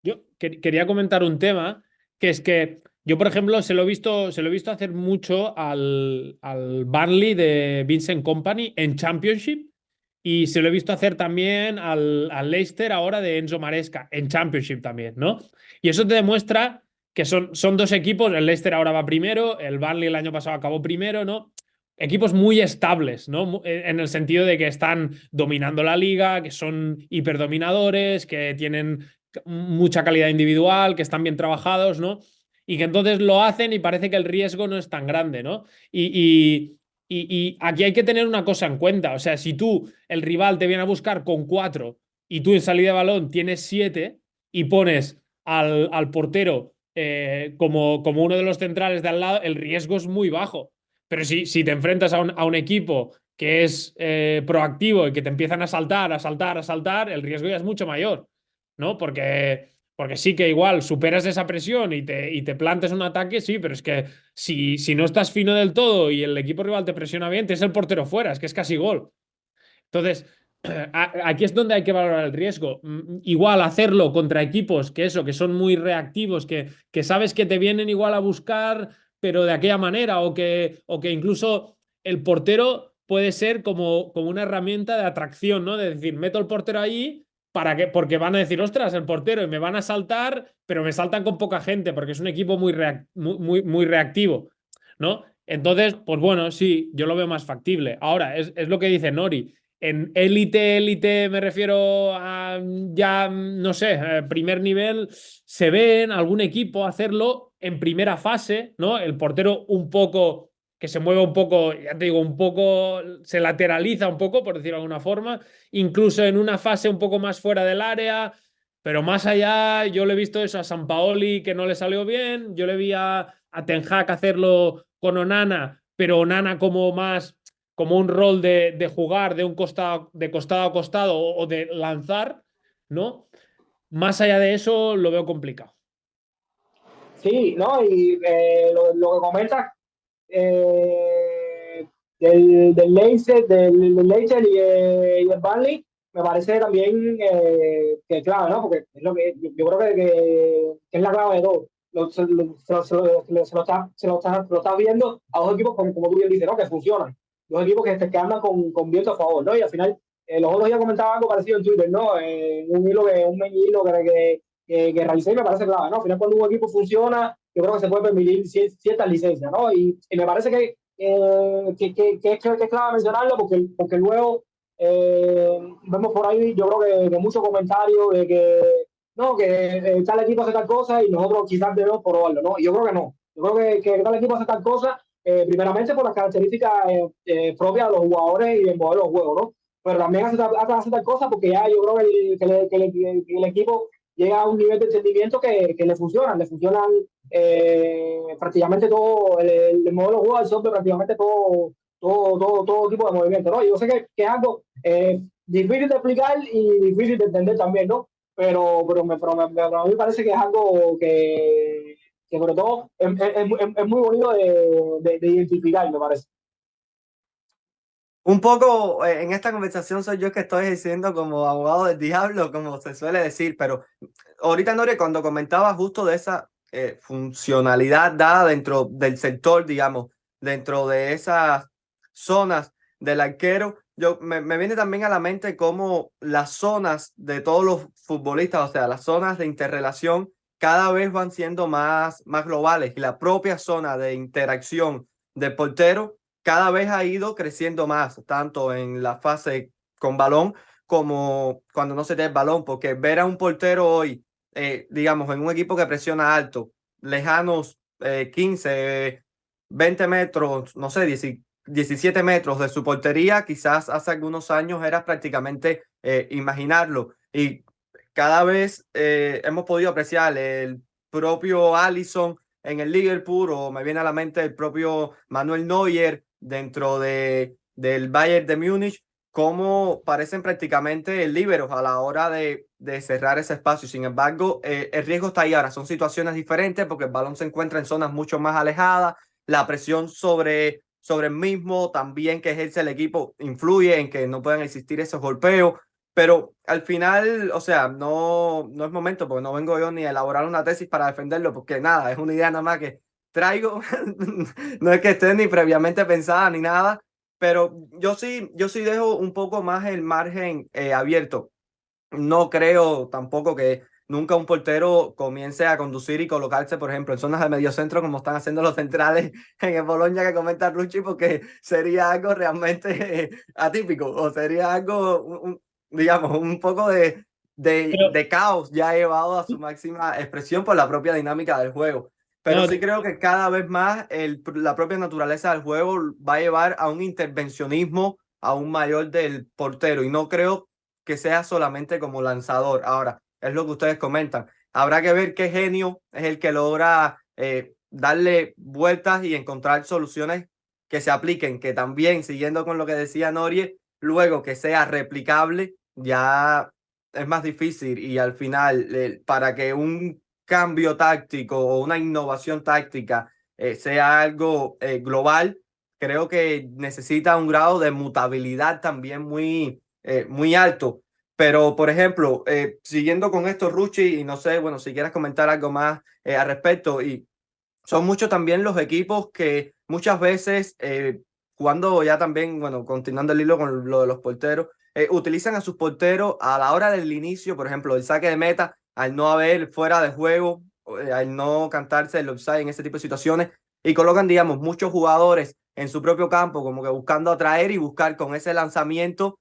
Yo quería comentar un tema, que es que yo, por ejemplo, se lo he visto hacer mucho al Burnley de Vincent Kompany en Championship, y se lo he visto hacer también al Leicester ahora de Enzo Maresca en Championship también, ¿no? Y eso te demuestra que son dos equipos. El Leicester ahora va primero, el Burnley el año pasado acabó primero, ¿no? Equipos muy estables, ¿no? En el sentido de que están dominando la liga, que son hiperdominadores, que tienen mucha calidad individual, que están bien trabajados, ¿no? Y que entonces lo hacen y parece que el riesgo no es tan grande, ¿no? Y aquí hay que tener una cosa en cuenta. O sea, si tú, el rival te viene a buscar con 4 y tú en salida de balón tienes 7 y pones al portero como uno de los centrales de al lado, el riesgo es muy bajo. Pero si te enfrentas a un equipo que es proactivo y que te empiezan a saltar, el riesgo ya es mucho mayor, ¿no? Porque sí que igual superas esa presión y te plantes un ataque, sí, pero es que si no estás fino del todo y el equipo rival te presiona bien, te es el portero fuera, es que es casi gol. Entonces, aquí es donde hay que valorar el riesgo. Igual hacerlo contra equipos que son muy reactivos, que sabes que te vienen igual a buscar, pero de aquella manera, o que incluso el portero puede ser como una herramienta de atracción, ¿no? De decir, meto el portero ahí porque van a decir, ostras, el portero, y me van a saltar, pero me saltan con poca gente, porque es un equipo muy reactivo, ¿no? Entonces, pues bueno, sí, yo lo veo más factible. Ahora, es lo que dice Nori. En élite me refiero a ya, no sé, primer nivel, se ve en algún equipo hacerlo en primera fase, ¿no? El portero un poco, que se mueve un poco, ya te digo, un poco, se lateraliza un poco, por decirlo de alguna forma, incluso en una fase un poco más fuera del área, Pero más allá, yo le he visto eso a Sampaoli que no le salió bien, yo le vi a Ten Hag hacerlo con Onana, pero Onana como más, como un rol de jugar de un costado, de costado a costado o de lanzar, ¿no? Más allá de eso, lo veo complicado. Sí, ¿no? Y lo que comentas eh, del Leicester y el Burnley, me parece también que es clave, ¿no? Porque es lo que, yo creo que es la clave de todo. Se lo estás viendo a dos equipos, como tú bien dices, ¿no? Que funcionan. Dos equipos que andan con viento a favor, ¿no? Y al final, los otros días comentaba algo parecido en Twitter, ¿no? Un hilo que realicé y me parece clave, ¿no? Al final, cuando un equipo funciona, yo creo que se puede permitir ciertas licencias, ¿no? Y me parece que es clave mencionarlo porque luego vemos por ahí, yo creo que muchos comentarios de que no, que tal equipo hace tal cosa y nosotros quizás debemos probarlo, ¿no? Y yo creo que no. Yo creo que tal equipo hace tal cosa, primeramente por las características propias de los jugadores y del modelo de juego, ¿no? Pero también hace tal cosa porque ya yo creo que el equipo llega a un nivel de entendimiento que le funcionan prácticamente todo el modelo de juego absorbe prácticamente todo tipo de movimiento, ¿no? Yo sé que es algo difícil de explicar y difícil de entender también, ¿no? A mí me parece que es algo que sobre todo es muy bonito de identificar, me parece. Un poco en esta conversación soy yo que estoy diciendo como abogado del diablo, como se suele decir, pero ahorita, Nore, cuando comentaba justo de esa funcionalidad dada dentro del sector, digamos, dentro de esas zonas del arquero, me viene también a la mente cómo las zonas de todos los futbolistas, o sea, las zonas de interrelación, cada vez van siendo más globales y la propia zona de interacción del portero cada vez ha ido creciendo más, tanto en la fase con balón como cuando no se tiene el balón, porque ver a un portero hoy, digamos, en un equipo que presiona alto, lejanos 15, 20 metros, no sé, 17 metros de su portería, quizás hace algunos años era prácticamente imaginarlo. Y cada vez hemos podido apreciar el propio Alisson en el Liverpool, o me viene a la mente el propio Manuel Neuer dentro del Bayern de Múnich, cómo parecen prácticamente líberos a la hora de cerrar ese espacio. Sin embargo, el riesgo está ahí ahora. Son situaciones diferentes porque el balón se encuentra en zonas mucho más alejadas. La presión sobre el mismo también que ejerce el equipo influye en que no puedan existir esos golpeos. Pero al final, o sea, no es momento, porque no vengo yo ni a elaborar una tesis para defenderlo, porque nada, es una idea nada más que traigo, no es que esté ni previamente pensada ni nada, pero yo sí dejo un poco más el margen abierto. No creo tampoco que nunca un portero comience a conducir y colocarse, por ejemplo, en zonas de medio centro como están haciendo los centrales en el Bologna que comenta Rucci, porque sería algo realmente atípico o sería algo, digamos, un poco Pero, de caos ya llevado a su máxima expresión por la propia dinámica del juego. Pero no, sí creo que cada vez más la propia naturaleza del juego va a llevar a un intervencionismo aún mayor del portero y no creo que sea solamente como lanzador. Ahora, es lo que ustedes comentan. Habrá que ver qué genio es el que logra darle vueltas y encontrar soluciones que se apliquen, que también, siguiendo con lo que decía Norie, luego que sea replicable, ya es más difícil y al final, para que un cambio táctico o una innovación táctica sea algo global, creo que necesita un grado de mutabilidad también muy alto. Pero, por ejemplo, siguiendo con esto, Ruchi, y no sé, bueno, si quieres comentar algo más al respecto, y son muchos también los equipos que muchas veces, jugando ya también, bueno, continuando el hilo con lo de los porteros, utilizan a sus porteros a la hora del inicio, por ejemplo, el saque de meta, al no haber fuera de juego, al no cantarse el offside en ese tipo de situaciones, y colocan, digamos, muchos jugadores en su propio campo, como que buscando atraer y buscar con ese lanzamiento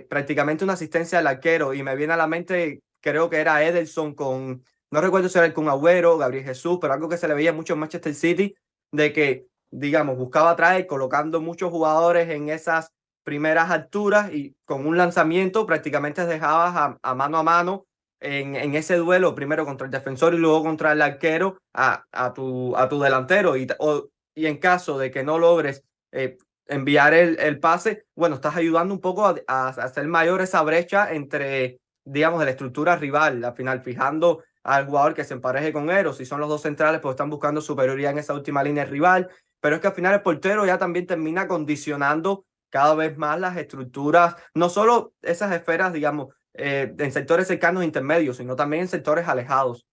prácticamente una asistencia al arquero. Y me viene a la mente, creo que era Ederson con no recuerdo si era el Kun Agüero, Gabriel Jesús, pero algo que se le veía mucho en Manchester City, de que, digamos, buscaba traer, colocando muchos jugadores en esas primeras alturas y con un lanzamiento prácticamente dejabas a mano en ese duelo, primero contra el defensor y luego contra el arquero, a tu delantero. Y en caso de que no logres enviar el pase, bueno, estás ayudando un poco a hacer mayor esa brecha entre, digamos, la estructura rival, al final fijando al jugador que se empareje con él, o si son los dos centrales, pues están buscando superioridad en esa última línea rival, pero es que al final el portero ya también termina condicionando cada vez más las estructuras, no solo esas esferas, digamos, en sectores cercanos e intermedios, sino también en sectores alejados.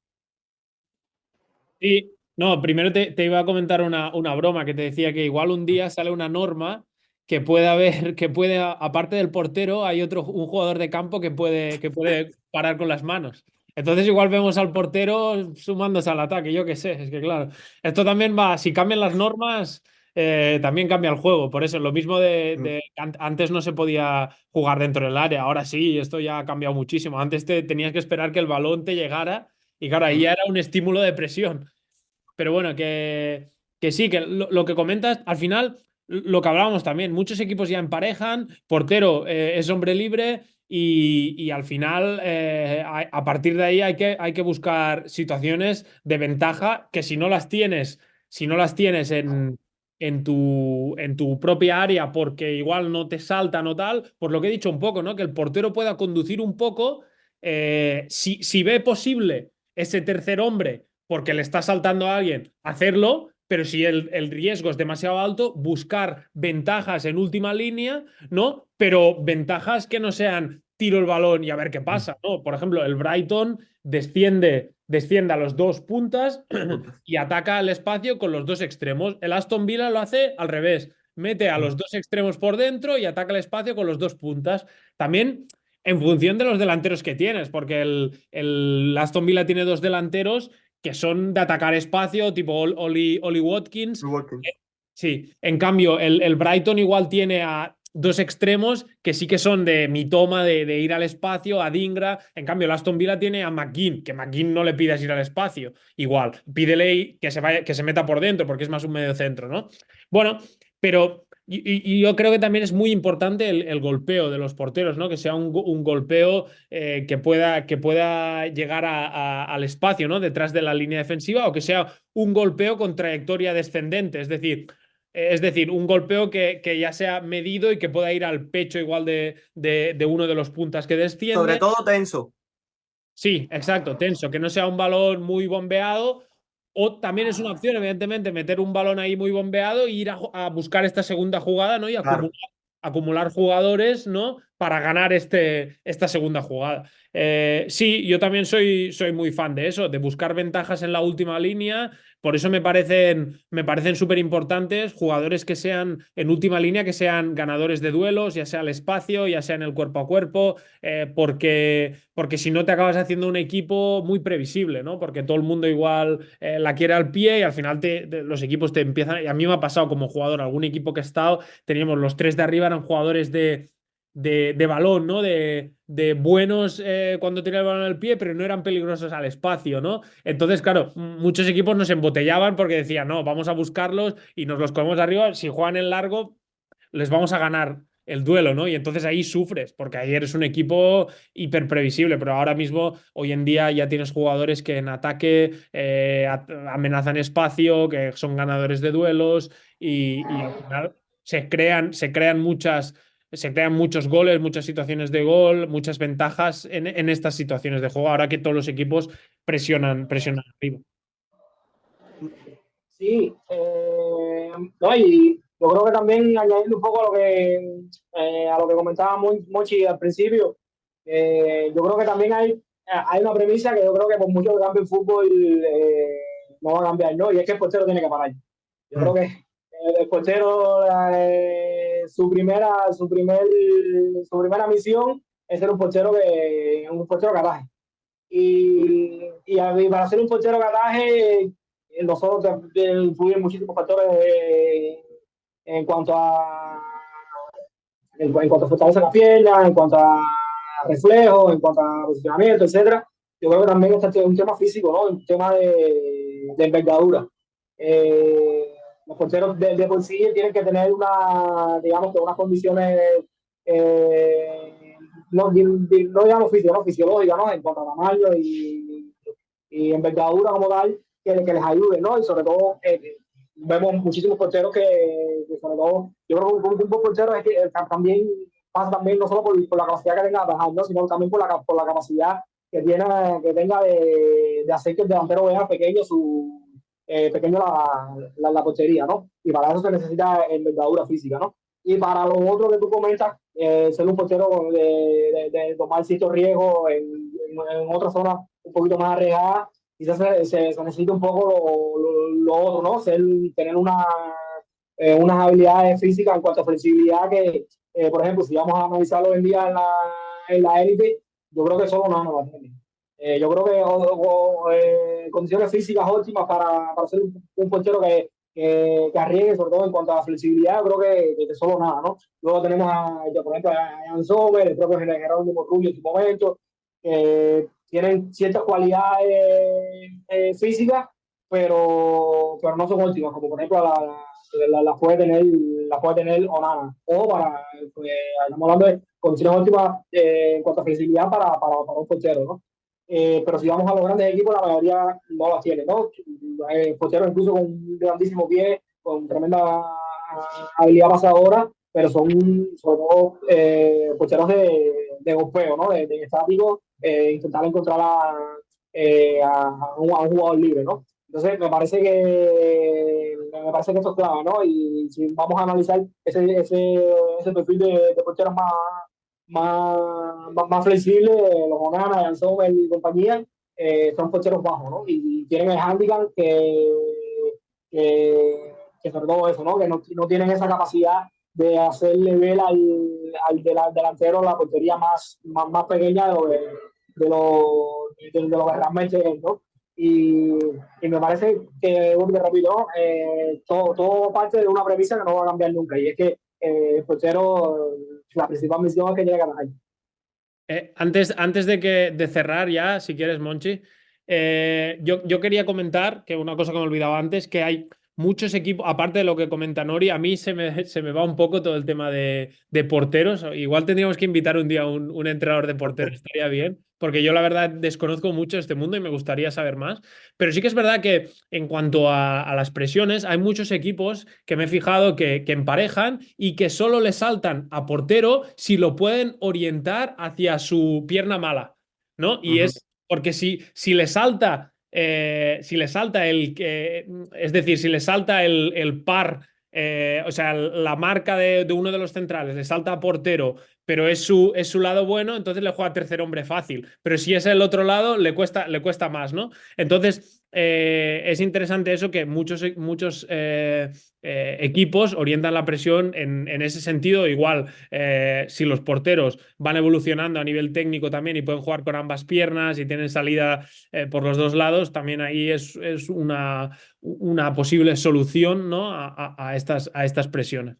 Sí, no, primero te iba a comentar una broma que te decía que igual un día sale una norma que puede haber, aparte del portero, hay un jugador de campo que puede parar con las manos. Entonces igual vemos al portero sumándose al ataque, yo qué sé, es que claro, esto también va, si cambian las normas, también cambia el juego. Por eso, lo mismo antes no se podía jugar dentro del área, ahora sí, esto ya ha cambiado muchísimo. Antes tenías que esperar que el balón te llegara y claro, ahí ya era un estímulo de presión. Pero bueno, que sí, que lo que comentas, al final, lo que hablábamos también, muchos equipos ya emparejan, portero es hombre libre y al final, a partir de ahí hay que buscar situaciones de ventaja que si no las tienes en tu propia área porque igual no te saltan o tal, por lo que he dicho un poco, ¿no? Que el portero pueda conducir un poco, si ve posible ese tercer hombre porque le está saltando a alguien, hacerlo, pero si el riesgo es demasiado alto, buscar ventajas en última línea, ¿no? Pero ventajas que no sean tiro el balón y a ver qué pasa, ¿no? Por ejemplo, el Brighton desciende a los dos puntas y ataca al espacio con los dos extremos. El Aston Villa lo hace al revés. Mete a los dos extremos por dentro y ataca el espacio con los dos puntas. También en función de los delanteros que tienes, porque el Aston Villa tiene dos delanteros que son de atacar espacio, tipo Oli Watkins. Sí, en cambio, el Brighton igual tiene a dos extremos que sí que son de Mitoma, de ir al espacio, a Dingra. En cambio, el Aston Villa tiene a McGinn, que McGinn no le pidas ir al espacio. Igual, pídele que se meta por dentro, porque es más un medio centro, ¿no? Bueno, pero y yo creo que también es muy importante el golpeo de los porteros, ¿no? Que sea un golpeo que pueda llegar al espacio, ¿no? Detrás de la línea defensiva, o que sea un golpeo con trayectoria descendente, es decir, un golpeo que ya sea medido y que pueda ir al pecho igual de uno de los puntas que Sobre desciende. todo tenso. Sí, exacto, tenso, que no sea un balón muy bombeado. O también es una opción, evidentemente, meter un balón ahí muy bombeado e ir a buscar esta segunda jugada, ¿no? Y Claro. acumular jugadores, ¿no? Para ganar esta segunda jugada. Sí, yo también soy muy fan de eso, de buscar ventajas en la última línea. Por eso me parecen súper importantes jugadores que sean en última línea, que sean ganadores de duelos, ya sea al espacio, ya sea en el cuerpo a cuerpo, porque si no te acabas haciendo un equipo muy previsible, ¿no? Porque todo el mundo igual la quiere al pie y al final los equipos te empiezan. Y a mí me ha pasado como jugador, algún equipo que he estado, teníamos los tres de arriba, eran jugadores de balón, ¿no? De buenos cuando tenían el balón al pie, pero no eran peligrosos al espacio, ¿no? Entonces, claro, muchos equipos nos embotellaban porque decían, no, vamos a buscarlos y nos los comemos arriba. Si juegan en largo, les vamos a ganar el duelo, ¿no? Y entonces ahí sufres, porque ahí eres un equipo hiper previsible, pero ahora mismo, hoy en día, ya tienes jugadores que en ataque amenazan espacio, que son ganadores de duelos y al final se crean muchos goles, muchas situaciones de gol, muchas ventajas en estas situaciones de juego, ahora que todos los equipos presionan arriba. Sí, no, y yo creo que también añadiendo un poco a lo que comentaba Mochi al principio, yo creo que también hay una premisa que yo creo que por mucho que cambie el fútbol no va a cambiar, ¿no? Y es que el portero tiene que parar. Yo creo que el portero, su primera misión es ser un portero que ataje. Y para ser un portero que ataje, nosotros influyen muchísimos factores en cuanto a en cuanto a fortaleza de la pierna, en cuanto a reflejos, en cuanto a posicionamiento, etcétera. Yo creo que también este es un tema físico, ¿no? Un tema de envergadura. Los porteros de por sí tienen que tener digamos que unas condiciones no digamos física, no fisiológica, ¿no? En cuanto a tamaño y envergadura como tal, que les ayude, ¿no? Y sobre todo, vemos muchísimos porteros que sobre todo, yo creo que un buen portero es que también pasa también no solo por la capacidad que tenga de atajar, ¿no? Sino también por la capacidad que tenga de hacer que el delantero vea pequeño pequeño la portería, ¿no? Y para eso se necesita envergadura física, ¿no? Y para lo otro que tú comentas, ser un portero de tomar ciertos riesgos en otra zona un poquito más arriesgada, quizás se necesita un poco lo otro, ¿no? Tener unas habilidades físicas en cuanto a flexibilidad que, por ejemplo, si vamos a analizarlo hoy en día en la élite, yo creo que solo no va a tener. Yo creo que condiciones físicas óptimas para ser un portero que arriesgue, sobre todo en cuanto a la flexibilidad, yo creo que solo nada, ¿no? Luego tenemos, por ejemplo, a Jan Sommer, el propio Jerónimo Rubio en su momento, que tienen ciertas cualidades físicas, pero no son óptimas, como por ejemplo la puede tener Onana. O pues, estamos hablando de condiciones óptimas en cuanto a flexibilidad para un portero, ¿no? Pero si vamos a los grandes equipos, la mayoría no las tiene, ¿no? Porteros incluso con un grandísimo pie, con tremenda habilidad pasadora, pero son sobre todo porteros de golpeo, ¿no? De estático, intentar encontrar a un jugador libre, ¿no? Entonces, me parece que esto es clave, ¿no? Y si vamos a analizar ese perfil de porteros más flexible, los Onana, Jan Sommer y compañía, son porteros bajos, ¿no? Y tienen el handicap que sobre todo eso, ¿no? Que no tienen esa capacidad de hacerle ver delantero la portería más pequeña de lo que realmente es, ¿no? Y, y me parece que, te repito, ¿no? Todo parte de una premisa que no va a cambiar nunca, y es que el portero, la principal misión es que llegue a ganar. Antes de cerrar ya, si quieres, Monchi, yo quería comentar que una cosa que me olvidaba antes, que hay muchos equipos, aparte de lo que comenta Nori, a mí se me va un poco todo el tema de porteros. Igual tendríamos que invitar un día a un entrenador de porteros, estaría bien, porque yo la verdad desconozco mucho este mundo y me gustaría saber más. Pero sí que es verdad que en cuanto a las presiones, hay muchos equipos que me he fijado que emparejan y que solo le saltan a portero si lo pueden orientar hacia su pierna mala, ¿no? Y es porque si le salta, es decir, si le salta el par, o sea, la marca de uno de los centrales, le salta a portero, pero es su lado bueno, entonces le juega tercer hombre fácil. Pero si es el otro lado, le cuesta más, ¿no? Entonces, es interesante eso que muchos equipos orientan la presión en ese sentido. Igual, si los porteros van evolucionando a nivel técnico también y pueden jugar con ambas piernas y tienen salida por los dos lados, también ahí es una posible solución, ¿no? a estas presiones.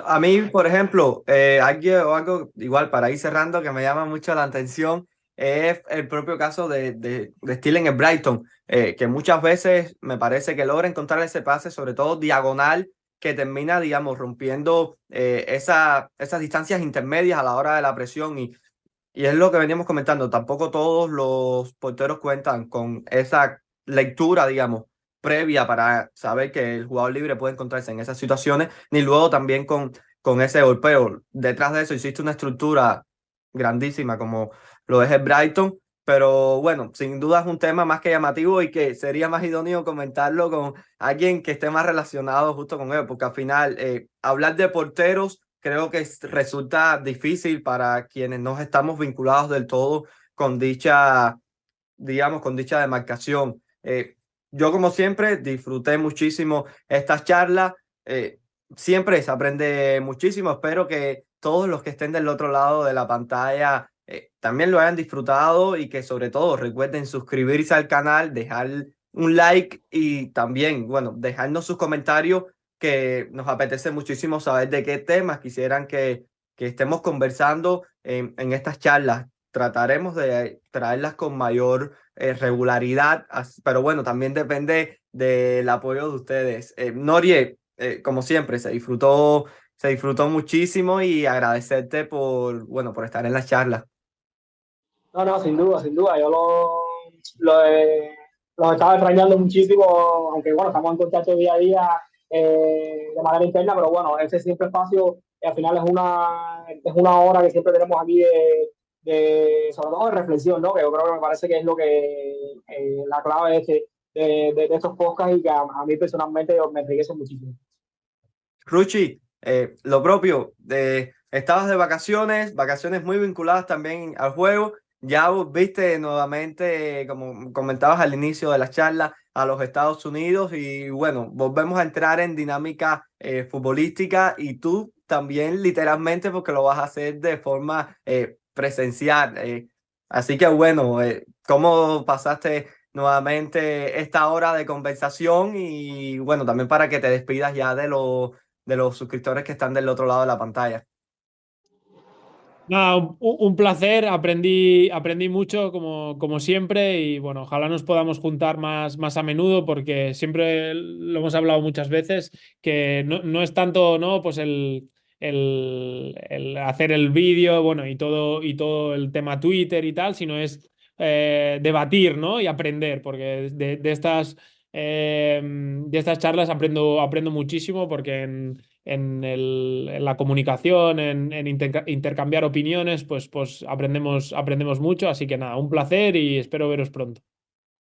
A mí, por ejemplo, algo igual para ir cerrando que me llama mucho la atención es el propio caso de Steele en el Brighton, que muchas veces me parece que logra encontrar ese pase, sobre todo diagonal, que termina, digamos, rompiendo esas distancias intermedias a la hora de la presión y es lo que veníamos comentando, tampoco todos los porteros cuentan con esa lectura, digamos, previa para saber que el jugador libre puede encontrarse en esas situaciones, ni luego también con ese golpeo. Detrás de eso existe una estructura grandísima como lo es el Brighton, pero bueno, sin duda es un tema más que llamativo y que sería más idóneo comentarlo con alguien que esté más relacionado justo con él, porque al final hablar de porteros creo que resulta difícil para quienes no estamos vinculados del todo con dicha, digamos, con dicha demarcación. Yo, como siempre, disfruté muchísimo estas charlas. Siempre se aprende muchísimo. Espero que todos los que estén del otro lado de la pantalla también lo hayan disfrutado y que sobre todo recuerden suscribirse al canal, dejar un like y también, bueno, dejarnos sus comentarios que nos apetece muchísimo saber de qué temas quisieran que estemos conversando en estas charlas. Trataremos de traerlas con mayor regularidad, pero bueno, también depende del apoyo de ustedes. Norie, como siempre, se disfrutó se disfrutó muchísimo y agradecerte por estar en la charla. No, no, sin duda, sin duda. Yo los estaba extrañando muchísimo, aunque bueno, estamos en contacto día a día de manera interna, pero bueno, ese siempre espacio al final es una hora que siempre tenemos aquí sobre todo de reflexión, ¿no? Que yo creo que me parece que es lo que la clave de estos podcasts y que a mí personalmente me enriquece muchísimo. Ruchi, lo propio, estabas de vacaciones, vacaciones muy vinculadas también al juego. Ya viste nuevamente, como comentabas al inicio de la charla, a los Estados Unidos y bueno, volvemos a entrar en dinámica futbolística y tú también literalmente porque lo vas a hacer de forma presencial. Así que bueno, ¿cómo pasaste nuevamente esta hora de conversación? Y bueno, también para que te despidas ya de los suscriptores que están del otro lado de la pantalla. Nada, un placer, aprendí mucho como siempre y bueno, ojalá nos podamos juntar más a menudo porque siempre lo hemos hablado muchas veces que no es tanto, ¿no? Pues el hacer el vídeo, bueno, y todo el tema Twitter y tal, sino es debatir, ¿no? Y aprender, porque de estas charlas aprendo muchísimo porque en la comunicación, en intercambiar opiniones, pues aprendemos mucho. Así que nada, un placer y espero veros pronto.